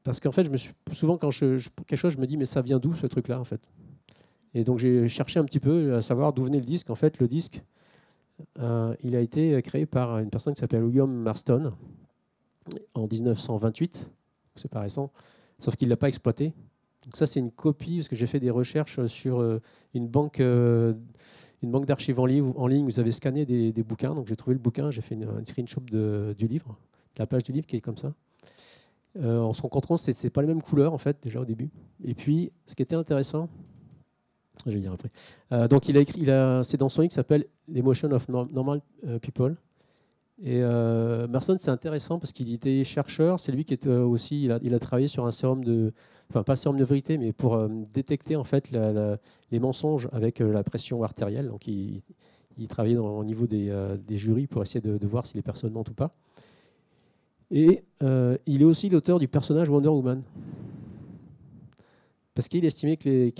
Parce qu'en fait, souvent quand quelque chose, je me dis mais ça vient d'où ce truc-là en fait. Et donc j'ai cherché un petit peu à savoir d'où venait le disque. En fait, le disque, il a été créé par une personne qui s'appelle William Marston en 1928. C'est pas récent, sauf qu'il ne l'a pas exploité. Donc ça, c'est une copie, parce que j'ai fait des recherches sur une banque d'archives en ligne où vous avez scanné des bouquins. Donc j'ai trouvé le bouquin, j'ai fait une screenshot du livre, de la page du livre qui est comme ça. On se rend compte que ce n'est pas les mêmes couleurs, en fait, déjà au début. Et puis, ce qui était intéressant, je vais dire après. Donc c'est dans son livre qui s'appelle L'Emotion of Normal People. Et Marston, c'est intéressant parce qu'il était chercheur. C'est lui qui était aussi, il a travaillé sur un sérum pas sérum de vérité, mais pour détecter en fait les mensonges avec la pression artérielle. Donc il travaillait au niveau des jurys pour essayer de voir si les personnes mentent ou pas. Et il est aussi l'auteur du personnage Wonder Woman. Parce qu'il estimait que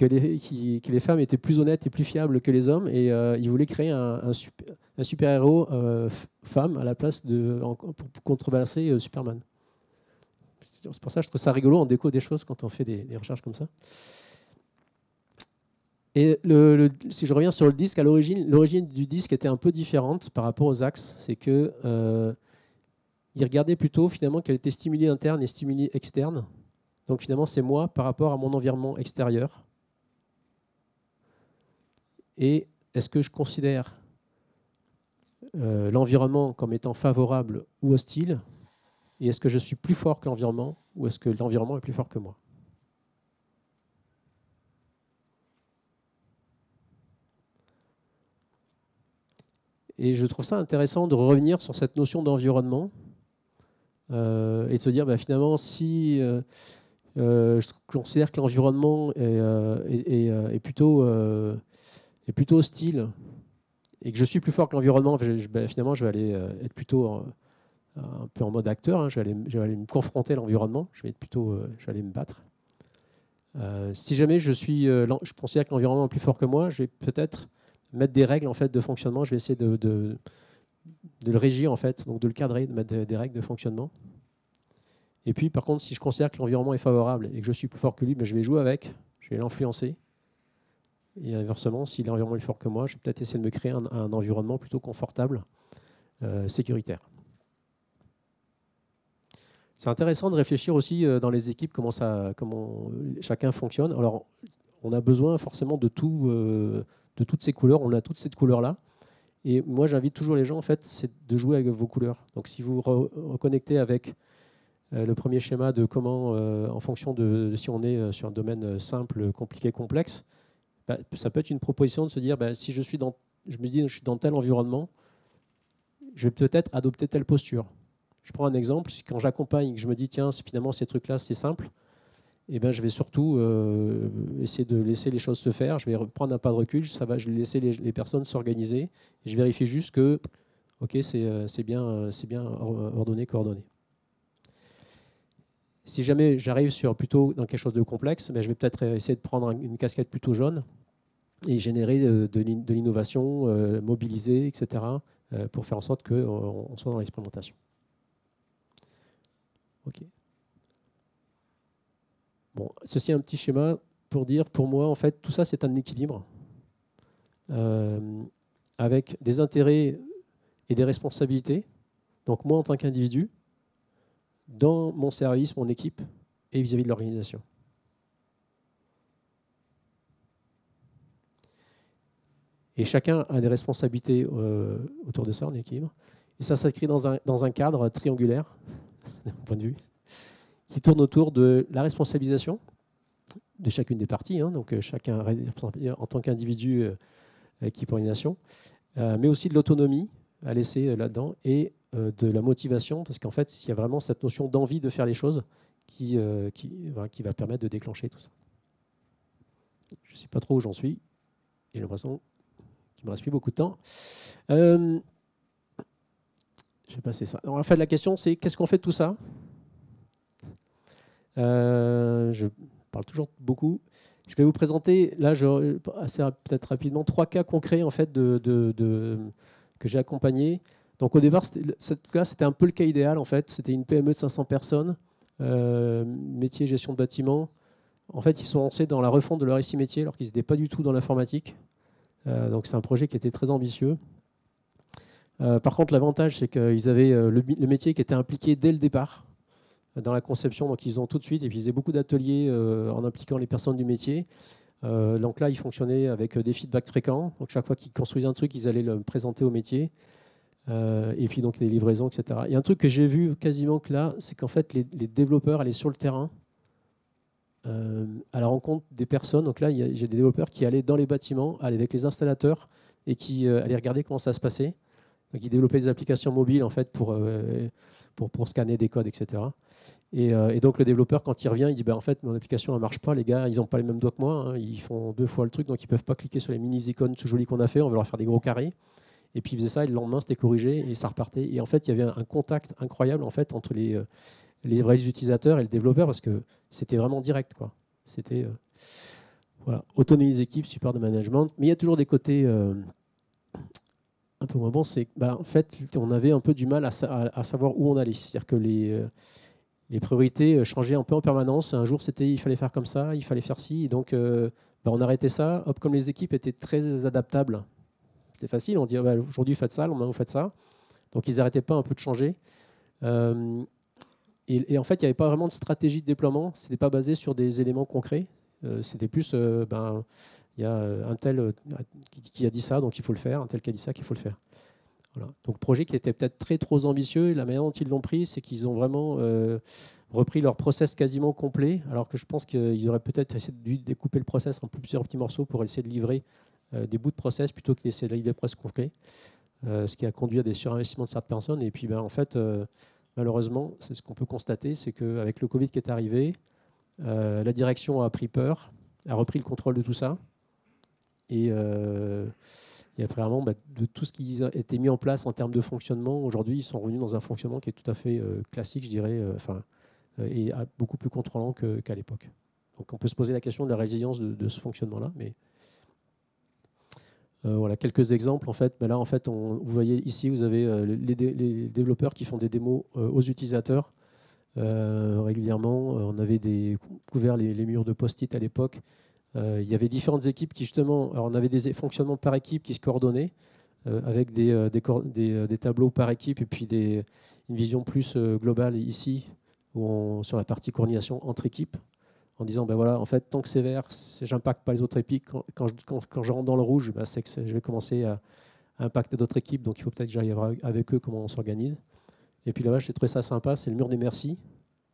les femmes étaient plus honnêtes et plus fiables que les hommes, et il voulait créer un super-héros femme à la place pour contrebalancer Superman. C'est pour ça que je trouve ça rigolo, on découvre des choses quand on fait des recherches comme ça. Et si je reviens sur le disque, à l'origine du disque était un peu différente par rapport aux axes. C'est que il regardait plutôt finalement quel était stimuli interne et stimuli externe. Donc finalement, c'est moi par rapport à mon environnement extérieur. Et est-ce que je considère l'environnement comme étant favorable ou hostile? Et est-ce que je suis plus fort que l'environnement ou est-ce que l'environnement est plus fort que moi? Et je trouve ça intéressant de revenir sur cette notion d'environnement et de se dire, finalement, si je considère que l'environnement est plutôt hostile et que je suis plus fort que l'environnement, finalement, je vais aller être plutôt un peu en mode acteur. Je vais aller me confronter à l'environnement. Je vais aller me battre. Si jamais je considère que l'environnement est plus fort que moi, je vais peut-être mettre des règles en fait, de fonctionnement. Je vais essayer de le régir, en fait, donc de le cadrer, de mettre des règles de fonctionnement. Et puis, par contre, si je considère que l'environnement est favorable et que je suis plus fort que lui, je vais jouer avec, je vais l'influencer. Et inversement, si l'environnement est plus fort que moi, je vais peut-être essayer de me créer un environnement plutôt confortable, sécuritaire. C'est intéressant de réfléchir aussi dans les équipes comment chacun fonctionne. Alors, on a besoin forcément de toutes ces couleurs. On a toutes ces couleurs-là. Et moi, j'invite toujours les gens, en fait, c'est de jouer avec vos couleurs. Donc, si vous reconnectez avec le premier schéma de comment, en fonction de si on est sur un domaine simple, compliqué, complexe, ça peut être une proposition de se dire, si je me dis je suis dans tel environnement, je vais peut-être adopter telle posture. Je prends un exemple, quand j'accompagne et que je me dis, tiens, finalement, ces trucs-là, c'est simple, je vais surtout essayer de laisser les choses se faire. Je vais prendre un pas de recul, je vais laisser les personnes s'organiser. Et je vérifie juste que c'est bien ordonné, coordonné. Si jamais j'arrive plutôt dans quelque chose de complexe, je vais peut-être essayer de prendre une casquette plutôt jaune et générer de l'innovation, mobiliser, etc., pour faire en sorte qu'on soit dans l'expérimentation. OK. Bon, ceci est un petit schéma pour dire, pour moi, en fait, tout ça, c'est un équilibre avec des intérêts et des responsabilités. Donc, moi, en tant qu'individu, dans mon service, mon équipe, et vis-à-vis de l'organisation. Et chacun a des responsabilités autour de ça, en équilibre. Et ça s'inscrit dans un cadre triangulaire, de mon point de vue, qui tourne autour de la responsabilisation de chacune des parties, donc chacun en tant qu'individu, équipe, organisation, mais aussi de l'autonomie à laisser là-dedans et de la motivation, parce qu'en fait, il y a vraiment cette notion d'envie de faire les choses qui va permettre de déclencher tout ça. Je ne sais pas trop où j'en suis. J'ai l'impression qu'il ne me reste plus beaucoup de temps. Je vais passer ça. Alors, en fait, la question, c'est qu'est-ce qu'on fait de tout ça? Je parle toujours beaucoup. Je vais vous présenter, là, peut-être rapidement, 3 cas concrets en fait, que j'ai accompagnés. Donc au départ, c'était un peu le cas idéal. En fait. C'était une PME de 500 personnes, métier gestion de bâtiment. En fait, ils sont lancés dans la refonte de leur SI métier alors qu'ils n'étaient pas du tout dans l'informatique. Donc c'est un projet qui était très ambitieux. Par contre, l'avantage, c'est qu'ils avaient le métier qui était impliqué dès le départ dans la conception. Donc ils ont tout de suite, et puis ils faisaient beaucoup d'ateliers en impliquant les personnes du métier. Donc là, ils fonctionnaient avec des feedbacks fréquents. Donc chaque fois qu'ils construisaient un truc, ils allaient le présenter au métier. Et puis donc des livraisons, etc. Et un truc que j'ai vu quasiment que là, c'est qu'en fait, les développeurs allaient sur le terrain à la rencontre des personnes. Donc là, j'ai des développeurs qui allaient dans les bâtiments, allaient avec les installateurs et qui allaient regarder comment ça se passait. Donc ils développaient des applications mobiles en fait pour scanner des codes, etc. Et donc le développeur, quand il revient, il dit en fait, mon application ne marche pas, les gars, ils n'ont pas les mêmes doigts que moi, ils font 2 fois le truc, donc ils ne peuvent pas cliquer sur les mini-icônes tout jolies qu'on a fait, on va leur faire des gros carrés. Et puis ils faisaient ça, et le lendemain, c'était corrigé, et ça repartait. Et en fait, il y avait un contact incroyable en fait, entre les vrais utilisateurs et le développeur, parce que c'était vraiment direct, quoi. C'était voilà, autonomie des équipes, support de management. Mais il y a toujours des côtés un peu moins bons. C'est en fait, on avait un peu du mal à savoir où on allait. C'est-à-dire que les priorités changeaient un peu en permanence. Un jour, il fallait faire comme ça, il fallait faire ci. Et donc, on arrêtait ça. Hop, comme les équipes étaient très adaptables, c'était facile. On dit aujourd'hui, faites ça, le lendemain, vous faites ça. Donc, ils n'arrêtaient pas un peu de changer. Et en fait, il n'y avait pas vraiment de stratégie de déploiement. Ce n'était pas basé sur des éléments concrets. C'était plus, il y a un tel qui a dit ça, donc il faut le faire, un tel qui a dit ça, qu'il faut le faire. Voilà. Donc projet qui était peut-être trop ambitieux, et la manière dont ils l'ont pris, c'est qu'ils ont vraiment repris leur process quasiment complet, alors que je pense qu'ils auraient peut-être essayé de découper le process en plusieurs petits morceaux pour essayer de livrer des bouts de process plutôt que d'essayer de livrer presque complet, ce qui a conduit à des surinvestissements de certaines personnes. Et puis en fait, malheureusement, c'est ce qu'on peut constater, c'est qu'avec le Covid qui est arrivé, la direction a pris peur, a repris le contrôle de tout ça. Et après, vraiment, de tout ce qui a été mis en place en termes de fonctionnement, aujourd'hui, ils sont revenus dans un fonctionnement qui est tout à fait classique, je dirais, et beaucoup plus contrôlant qu'à l'époque. Donc on peut se poser la question de la résilience de ce fonctionnement-là. Mais voilà, quelques exemples. En fait, là, en fait, vous voyez ici, vous avez les développeurs qui font des démos aux utilisateurs régulièrement. On avait couvert les murs de post-it à l'époque. Il y avait différentes équipes qui, justement, alors on avait des fonctionnements par équipe qui se coordonnaient avec des tableaux par équipe et puis une vision plus globale ici, sur la partie coordination entre équipes, en disant, voilà, en fait, tant que c'est vert, j'impacte pas les autres équipes. Quand je rentre dans le rouge, c'est que je vais commencer à impacter d'autres équipes, donc il faut peut-être que j'aille voir avec eux comment on s'organise. Et puis là-bas, j'ai trouvé ça sympa, c'est le mur des merci.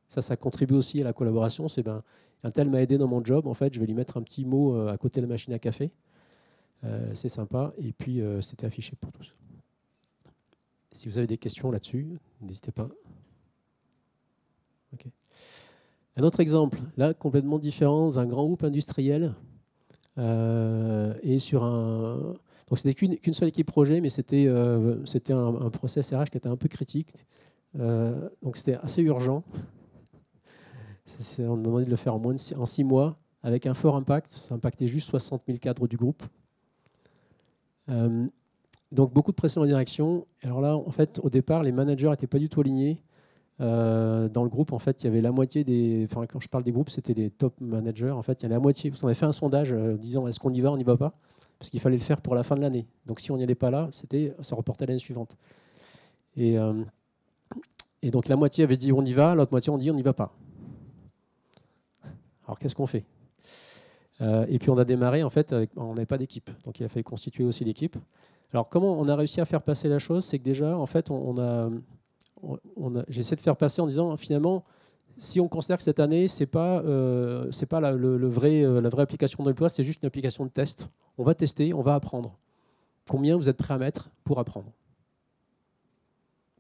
Ça contribue aussi à la collaboration. C'est un tel m'a aidé dans mon job, en fait, je vais lui mettre un petit mot à côté de la machine à café. C'est sympa. Et puis, c'était affiché pour tous. Si vous avez des questions là-dessus, n'hésitez pas. Okay. Un autre exemple, là, complètement différent, dans un grand groupe industriel. Et sur un... Donc, c'était qu'une seule équipe projet, mais c'était un process RH qui était un peu critique. Donc, c'était assez urgent. On m'a demandé de le faire en 6 mois, avec un fort impact. Ça impactait juste 60 000 cadres du groupe. Donc beaucoup de pression en direction. Alors là, en fait, au départ, les managers n'étaient pas du tout alignés. Dans le groupe, en fait, il y avait la moitié des... Enfin, quand je parle des groupes, c'était les top managers. En fait, il y a la moitié, parce qu'on avait fait un sondage disant est-ce qu'on y va, on n'y va pas, parce qu'il fallait le faire pour la fin de l'année. Donc si on n'y allait pas là, ça reportait à l'année suivante. Et donc la moitié avait dit on y va, l'autre moitié on dit on n'y va pas. Alors qu'est-ce qu'on fait ? Et puis on a démarré, en fait, on n'avait pas d'équipe. Donc il a fallu constituer aussi l'équipe. Alors comment on a réussi à faire passer la chose ? C'est que déjà, en fait, j'ai essayé de faire passer en disant, finalement, si on considère que cette année, ce n'est pas la vraie application de l'emploi, c'est juste une application de test. On va tester, on va apprendre. Combien vous êtes prêts à mettre pour apprendre ?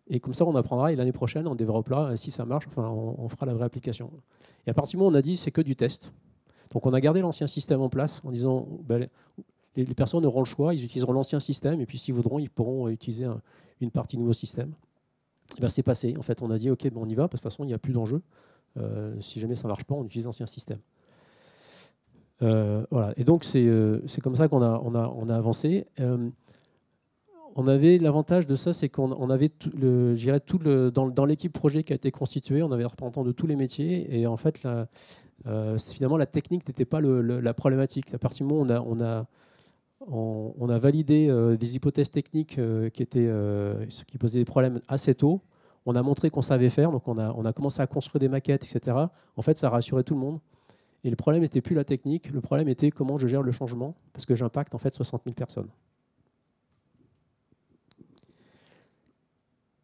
Et comme ça, on apprendra, et l'année prochaine, on développera, si ça marche, enfin, on fera la vraie application. Et à partir du moment où on a dit c'est que du test, donc on a gardé l'ancien système en place en disant les personnes auront le choix, ils utiliseront l'ancien système, et puis s'ils voudront, ils pourront utiliser une partie du nouveau système. Et c'est passé. En fait, on a dit ok, on y va, parce que de toute façon, il n'y a plus d'enjeu. Si jamais ça ne marche pas, on utilise l'ancien système. Voilà. Et donc, c'est comme ça qu'on a avancé. On avait l'avantage de ça, c'est qu'on avait dans l'équipe projet qui a été constituée, on avait des représentants de tous les métiers. Et en fait, finalement, la technique n'était pas la problématique. À partir du moment où on a validé des hypothèses techniques qui posaient des problèmes assez tôt, on a montré qu'on savait faire, donc on a commencé à construire des maquettes, etc. En fait, ça rassurait tout le monde. Et le problème n'était plus la technique, le problème était comment je gère le changement, parce que j'impacte en fait 60 000 personnes.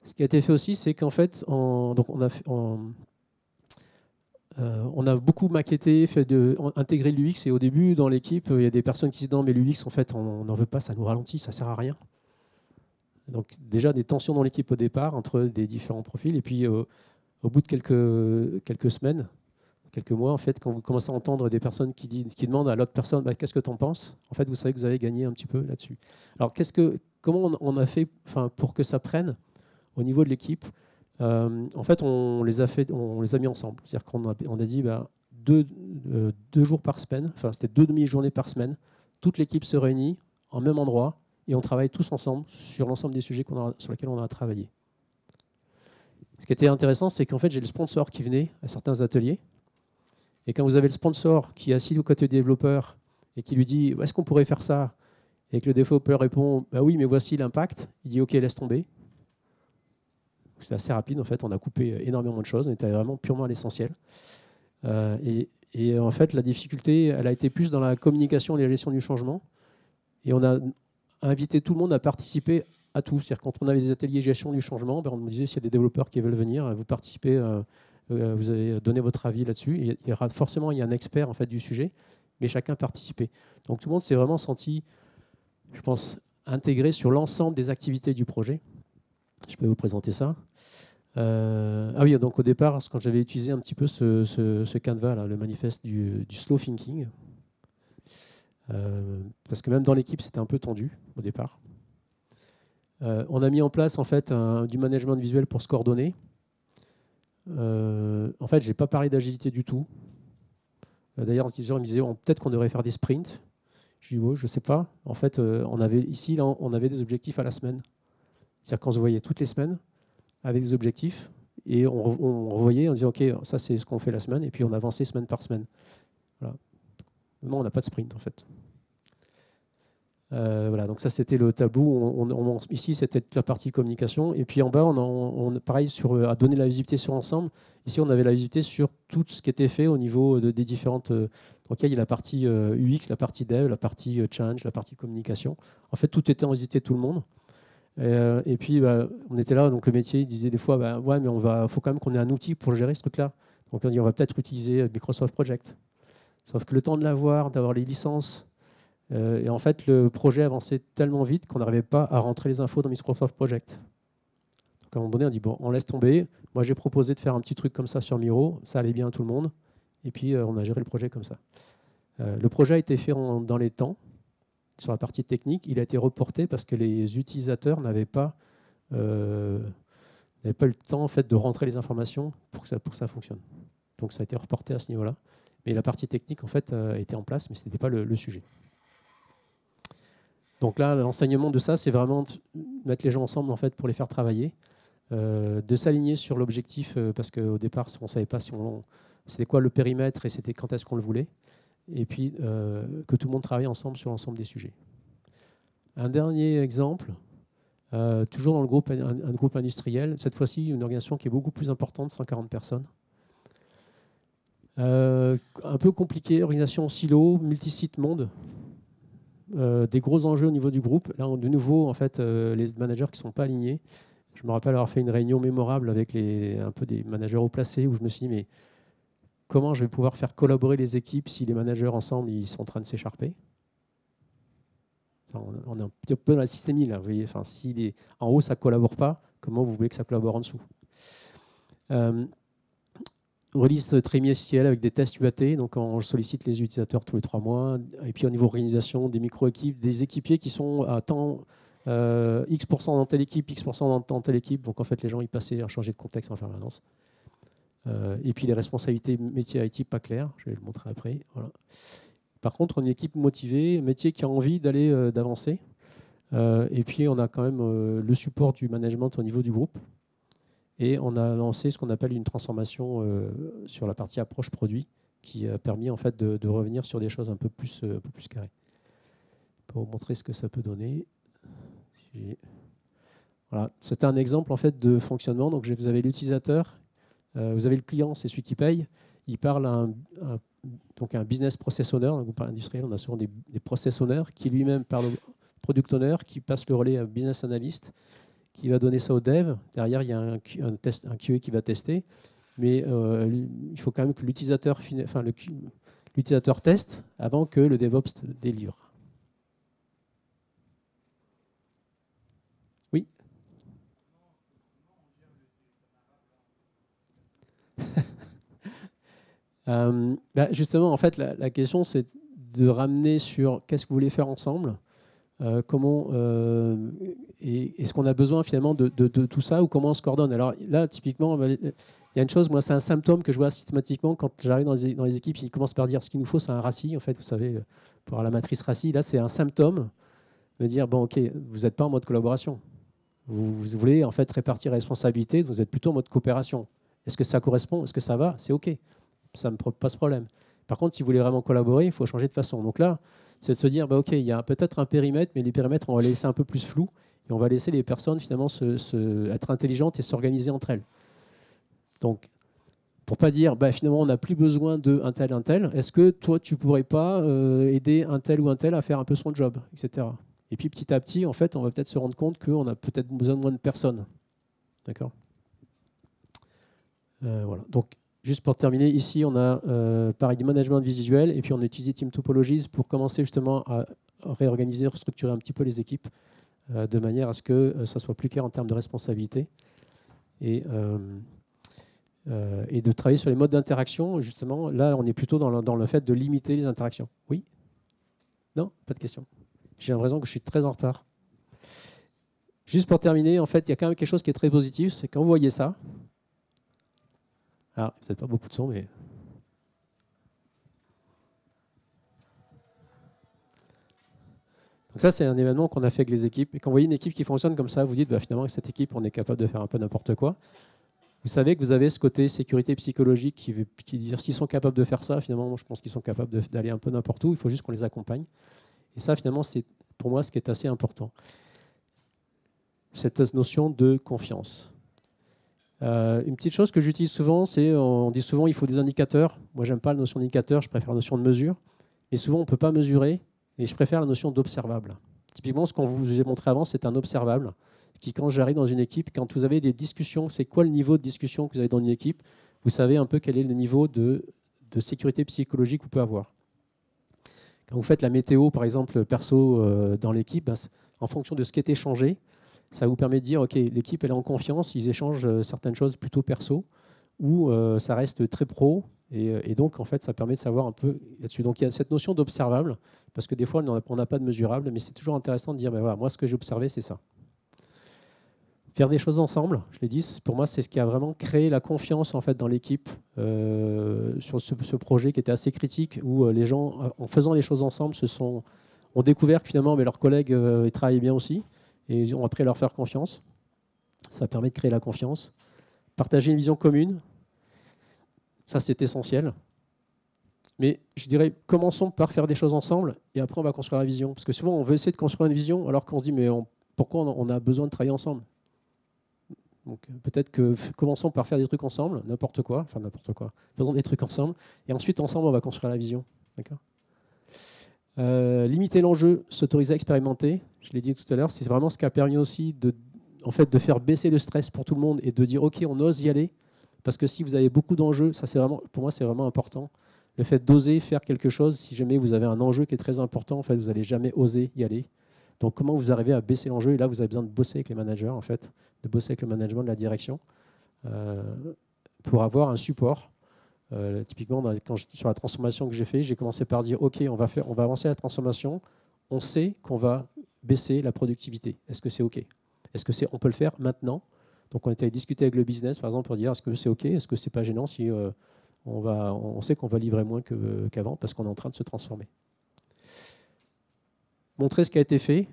Ce qui a été fait aussi, c'est qu'en fait, on a beaucoup maquetté, intégré l'UX. Et au début, dans l'équipe, il y a des personnes qui disent non, mais l'UX, en fait, on n'en veut pas, ça nous ralentit, ça ne sert à rien. Donc déjà, des tensions dans l'équipe au départ entre des différents profils. Et puis, au bout de quelques semaines, quelques mois, en fait, quand vous commencez à entendre des personnes qui demandent à l'autre personne qu'est-ce que tu en penses, en fait, vous savez que vous avez gagné un petit peu là-dessus. Alors, comment on a fait pour que ça prenne au niveau de l'équipe? En fait, on les a mis ensemble. C'est-à-dire qu'on a dit 2 jours par semaine, enfin c'était 2 demi-journées par semaine, toute l'équipe se réunit en même endroit et on travaille tous ensemble sur l'ensemble des sujets sur lesquels on a travaillé. Ce qui était intéressant, c'est qu'en fait, j'ai le sponsor qui venait à certains ateliers. Et quand vous avez le sponsor qui est assis au côté du développeur et qui lui dit « Est-ce qu'on pourrait faire ça ?» et que le développeur répond « Oui, mais voici l'impact », il dit « Ok, laisse tomber ». C'est assez rapide, en fait, on a coupé énormément de choses, on était vraiment purement à l'essentiel. Et Et en fait, la difficulté, elle a été plus dans la communication et la gestion du changement. Et on a invité tout le monde à participer à tout. C'est-à-dire quand on avait des ateliers gestion du changement, ben on nous disait s'il y a des développeurs qui veulent venir, vous participez, vous avez donné votre avis là-dessus. Il y aura forcément un expert en fait, du sujet, mais chacun participait. Donc tout le monde s'est vraiment senti, je pense, intégré sur l'ensemble des activités du projet. Je peux vous présenter ça. Ah oui, donc au départ, quand j'avais utilisé un petit peu ce canevas, là, le manifeste du slow thinking, parce que même dans l'équipe, c'était un peu tendu au départ. On a mis en place en fait du management visuel pour se coordonner. En fait, je n'ai pas parlé d'agilité du tout. D'ailleurs, les gens me disaient peut-être qu'on devrait faire des sprints. Je dis oh, je ne sais pas. En fait, on avait des objectifs à la semaine. C'est-à-dire qu'on se voyait toutes les semaines avec des objectifs et on revoyait, on disait ok, ça c'est ce qu'on fait la semaine et puis on avançait semaine par semaine. Voilà. Non, on n'a pas de sprint en fait. Voilà, donc ça c'était le tableau. Ici c'était la partie communication et puis en bas pareil à donner la visibilité sur l'ensemble. Ici on avait la visibilité sur tout ce qui était fait au niveau des différentes. Donc il y a la partie UX, la partie dev, la partie change, la partie communication. En fait tout était en visibilité de tout le monde. Et puis on était là, donc le métier il disait des fois ouais mais faut quand même qu'on ait un outil pour gérer ce truc-là. Donc on dit on va peut-être utiliser Microsoft Project. Sauf que le temps de l'avoir, d'avoir les licences. Et en fait, le projet avançait tellement vite qu'on n'arrivait pas à rentrer les infos dans Microsoft Project. Donc à un moment donné, on dit bon, on laisse tomber. Moi, j'ai proposé de faire un petit truc comme ça sur Miro. Ça allait bien à tout le monde. Et puis, on a géré le projet comme ça. Le projet a été fait dans les temps. Sur la partie technique, il a été reporté parce que les utilisateurs n'avaient pas eu le temps en fait, de rentrer les informations pour que ça fonctionne. Donc, ça a été reporté à ce niveau-là. Mais la partie technique, en fait, était en place, mais ce n'était pas le sujet. Donc là, l'enseignement de ça, c'est vraiment de mettre les gens ensemble en fait, pour les faire travailler, de s'aligner sur l'objectif, parce qu'au départ, on ne savait pas c'était quoi le périmètre et c'était quand est-ce qu'on le voulait, et puis que tout le monde travaille ensemble sur l'ensemble des sujets. Un dernier exemple, toujours dans le groupe, un groupe industriel, cette fois-ci une organisation qui est beaucoup plus importante, 140 personnes. Un peu compliqué, organisation en silo, multi-site monde. Des gros enjeux au niveau du groupe. Là, de nouveau, en fait, les managers qui ne sont pas alignés. Je me rappelle avoir fait une réunion mémorable avec un peu des managers haut placés où je me suis dit, mais comment je vais pouvoir faire collaborer les équipes si les managers ensemble, ils sont en train de s'écharper? On est un petit peu dans la systémie, là. Vous voyez, enfin, si en haut, ça ne collabore pas, comment vous voulez que ça collabore en dessous? Release trimestrielle avec des tests UAT, donc on sollicite les utilisateurs tous les 3 mois. Et puis au niveau organisation, des micro-équipes, des équipiers qui sont à temps X% dans telle équipe, X% dans telle équipe. Donc en fait, les gens ils passaient à changer de contexte en permanence. Et puis les responsabilités métier IT pas claires, je vais le montrer après. Voilà. Par contre, on est une équipe motivée, métier qui a envie d'avancer. Et puis on a quand même le support du management au niveau du groupe. Et on a lancé ce qu'on appelle une transformation sur la partie approche produit qui a permis en fait, de revenir sur des choses un peu plus carrées. Pour vous montrer ce que ça peut donner. Voilà. C'était un exemple en fait, de fonctionnement. Donc, vous avez l'utilisateur, vous avez le client, c'est celui qui paye. Il parle à un business process owner, un groupe industriel, on a souvent des process owners, qui lui-même parle au product owner, qui passe le relais à un business analyst, qui va donner ça au dev. Derrière, il y a un QA qui va tester. Mais il faut quand même que l'utilisateur teste avant que le DevOps délivre. Oui. Justement, en fait, la question, c'est de ramener sur qu'est-ce que vous voulez faire ensemble. Comment est-ce qu'on a besoin finalement de tout ça ou comment on se coordonne? Alors là, typiquement, il y a une chose, moi, c'est un symptôme que je vois systématiquement quand j'arrive dans les équipes, ils commencent par dire ce qu'il nous faut, c'est un RACI, en fait, vous savez, pour avoir la matrice RACI. Là, c'est un symptôme de dire, bon, ok, vous n'êtes pas en mode collaboration. Vous voulez en fait répartir la responsabilité, vous êtes plutôt en mode coopération. Est-ce que ça correspond? Est-ce que ça va? C'est ok, ça ne me pose pas ce problème. Par contre, si vous voulez vraiment collaborer, il faut changer de façon. Donc là, c'est de se dire, ok, il y a peut-être un périmètre, mais les périmètres, on va les laisser un peu plus flous et on va laisser les personnes finalement être intelligentes et s'organiser entre elles. Donc, pour pas dire bah, finalement on n'a plus besoin d'un tel, un tel. Est-ce que toi tu pourrais pas aider un tel ou un tel à faire un peu son job, etc. Et puis petit à petit, en fait, on va peut-être se rendre compte qu'on a peut-être besoin de moins de personnes. D'accord. Voilà. Donc, juste pour terminer, ici, on a pareil du management visuel, et puis on a utilisé Team Topologies pour commencer justement à réorganiser, restructurer un petit peu les équipes de manière à ce que ça soit plus clair en termes de responsabilité. Et de travailler sur les modes d'interaction. Justement, là, on est plutôt dans le fait de limiter les interactions. Oui? Non? Pas de question. J'ai l'impression que je suis très en retard. Juste pour terminer, en fait, il y a quand même quelque chose qui est très positif, c'est quand vous voyez ça. Ah, peut-être pas beaucoup de son, mais... Donc ça, c'est un événement qu'on a fait avec les équipes. Et quand vous voyez une équipe qui fonctionne comme ça, vous dites, bah, finalement, avec cette équipe, on est capable de faire un peu n'importe quoi. Vous savez que vous avez ce côté sécurité psychologique qui dit s'ils sont capables de faire ça, finalement, moi, je pense qu'ils sont capables d'aller un peu n'importe où. Il faut juste qu'on les accompagne. Et ça, finalement, c'est pour moi ce qui est assez important. Cette notion de confiance. Une petite chose que j'utilise souvent, c'est on dit souvent il faut des indicateurs. Moi, j'aime pas la notion d'indicateur, je préfère la notion de mesure. Et souvent, on ne peut pas mesurer, et je préfère la notion d'observable. Typiquement, ce qu'on vous a montré avant, c'est un observable qui, quand j'arrive dans une équipe, quand vous avez des discussions, c'est quoi le niveau de discussion que vous avez dans une équipe, vous savez un peu quel est le niveau de sécurité psychologique que vous pouvez avoir. Quand vous faites la météo, par exemple, perso dans l'équipe, en fonction de ce qui est échangé, ça vous permet de dire, OK, l'équipe elle est en confiance, ils échangent certaines choses plutôt perso, ou ça reste très pro, et donc en fait ça permet de savoir un peu là-dessus. Donc il y a cette notion d'observable, parce que des fois on n'a pas de mesurable, mais c'est toujours intéressant de dire, ben voilà, moi ce que j'ai observé c'est ça. Faire des choses ensemble, je l'ai dit, pour moi c'est ce qui a vraiment créé la confiance en fait dans l'équipe sur ce projet qui était assez critique, où les gens, en faisant les choses ensemble, ont découvert que finalement mais leurs collègues ils travaillaient bien aussi, et ils ont appris à leur faire confiance. Ça permet de créer la confiance. Partager une vision commune, ça c'est essentiel. Mais je dirais, commençons par faire des choses ensemble, et après on va construire la vision. Parce que souvent on veut essayer de construire une vision, alors qu'on se dit, mais pourquoi on a besoin de travailler ensemble? Donc peut-être que commençons par faire des trucs ensemble, n'importe quoi, faisons des trucs ensemble, et ensuite ensemble on va construire la vision. D'accord. Limiter l'enjeu, s'autoriser à expérimenter, je l'ai dit tout à l'heure, c'est vraiment ce qui a permis aussi de faire baisser le stress pour tout le monde et de dire ok, on ose y aller, parce que si vous avez beaucoup d'enjeux, ça c'est vraiment, pour moi c'est vraiment important, le fait d'oser faire quelque chose. Si jamais vous avez un enjeu qui est très important, en fait, vous n'allez jamais oser y aller. Donc comment vous arrivez à baisser l'enjeu? Et là vous avez besoin de bosser avec les managers, en fait, de bosser avec le management de la direction pour avoir un support. Typiquement, sur la transformation que j'ai fait, j'ai commencé par dire ok, on va avancer la transformation, on sait qu'on va baisser la productivité. Est-ce que c'est ok? Est-ce qu'on peut le faire maintenant? Donc on était allé discuter avec le business, par exemple, pour dire est-ce que c'est ok? Est-ce que c'est pas gênant si on sait qu'on va livrer moins qu'avant parce qu'on est en train de se transformer? Montrer ce qui a été fait,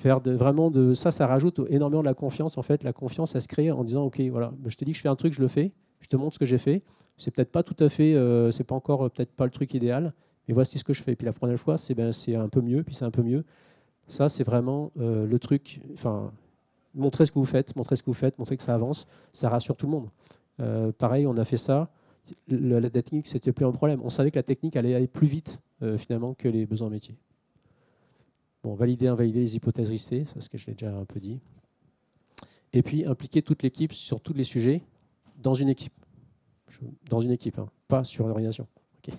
ça rajoute énormément de la confiance. En fait, la confiance, elle se crée en disant ok, voilà, je te dis que je fais un truc, je le fais, je te montre ce que j'ai fait. C'est peut-être pas tout à fait, c'est pas encore peut-être pas le truc idéal, mais voici ce que je fais. Puis la première fois, c'est un peu mieux, puis c'est un peu mieux. Ça, c'est vraiment le truc. Enfin, montrer ce que vous faites, montrer que ça avance, ça rassure tout le monde. Pareil, on a fait ça. La technique, c'était plus un problème. On savait que la technique allait aller plus vite finalement que les besoins métiers. Bon, invalider les hypothèses listées, c'est ce que je l'ai déjà un peu dit. Et puis impliquer toute l'équipe sur tous les sujets dans une équipe. Dans une équipe, hein, pas sur une organisation. Okay.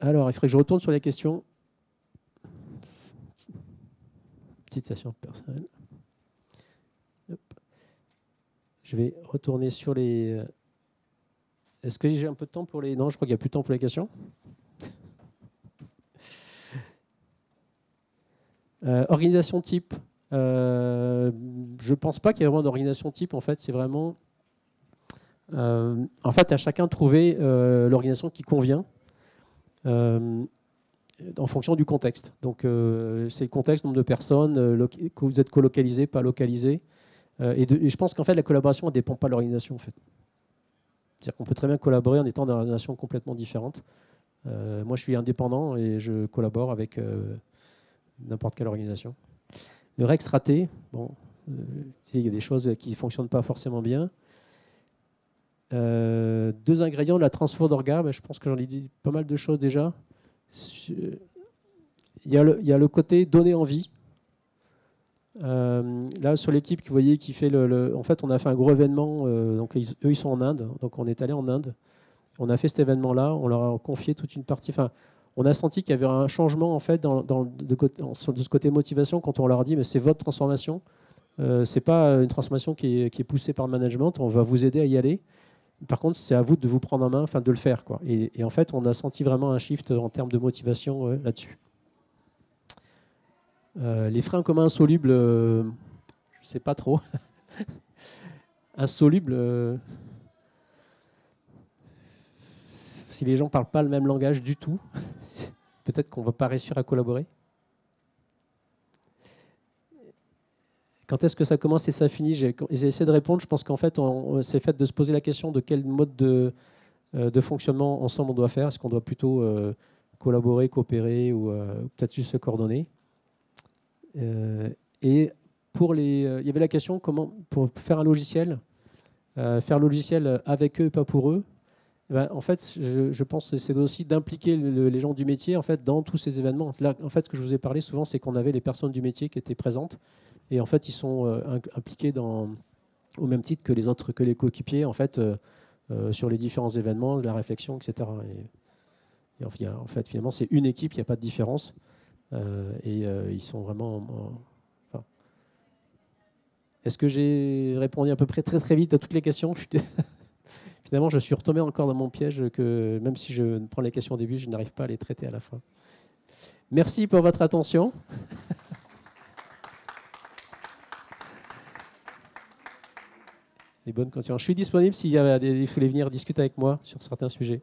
Alors, il faudrait que je retourne sur les questions. Petite session personnelle. Hop. Je vais retourner sur les... Est-ce que j'ai un peu de temps pour les... Non, je crois qu'il n'y a plus de temps pour les questions. Organisation type. Je ne pense pas qu'il y ait vraiment d'organisation type. En fait, c'est vraiment... en fait, à chacun de trouver l'organisation qui convient en fonction du contexte. Donc, c'est le contexte, nombre de personnes, que vous êtes colocalisé, pas localisé. Et je pense qu'en fait, la collaboration ne dépend pas de l'organisation, en fait. C'est-à-dire qu'on peut très bien collaborer en étant dans une organisation complètement différente. Moi, je suis indépendant et je collabore avec n'importe quelle organisation. Le REX raté, bon, il y a des choses qui ne fonctionnent pas forcément bien. 2 ingrédients, la transfo d'orga, je pense que j'en ai dit pas mal de choses déjà. Il y a le côté donner envie. Là, sur l'équipe, vous voyez, qui fait en fait, on a fait un gros événement. Donc, eux, ils sont en Inde. Donc, on est allé en Inde. On a fait cet événement-là. On leur a confié toute une partie. Enfin, on a senti qu'il y avait un changement, en fait, de ce côté motivation quand on leur a dit, mais c'est votre transformation. C'est pas une transformation qui est poussée par le management. On va vous aider à y aller. Par contre, c'est à vous de vous prendre en main, enfin de le faire, quoi. Et en fait, on a senti vraiment un shift en termes de motivation là-dessus. Les freins communs insolubles, je ne sais pas trop. Insolubles, si les gens ne parlent pas le même langage du tout, peut-être qu'on ne va pas réussir à collaborer. Quand est-ce que ça commence et ça finit? J'ai essayé de répondre. Je pense qu'en fait, c'est fait de se poser la question de quel mode de fonctionnement ensemble on doit faire. Est-ce qu'on doit plutôt collaborer, coopérer ou peut-être juste se coordonner? Et il y avait la question comment, pour faire un logiciel, faire le logiciel avec eux et pas pour eux. En fait, je pense que c'est aussi d'impliquer les gens du métier en fait, dans tous ces événements. Là, en fait, ce que je vous ai parlé souvent, c'est qu'on avait les personnes du métier qui étaient présentes. Et en fait, ils sont impliqués au même titre que les coéquipiers, en fait, sur les différents événements, la réflexion, etc. Et en fait, finalement, c'est une équipe, il n'y a pas de différence. Ils sont vraiment... enfin, est-ce que j'ai répondu à peu près très très vite à toutes les questions? Finalement, je suis retombé encore dans mon piège que même si je prends les questions au début, je n'arrive pas à les traiter à la fin. Merci pour votre attention. Et bonne continuation. Je suis disponible s'il y a vous voulez venir discuter avec moi sur certains sujets.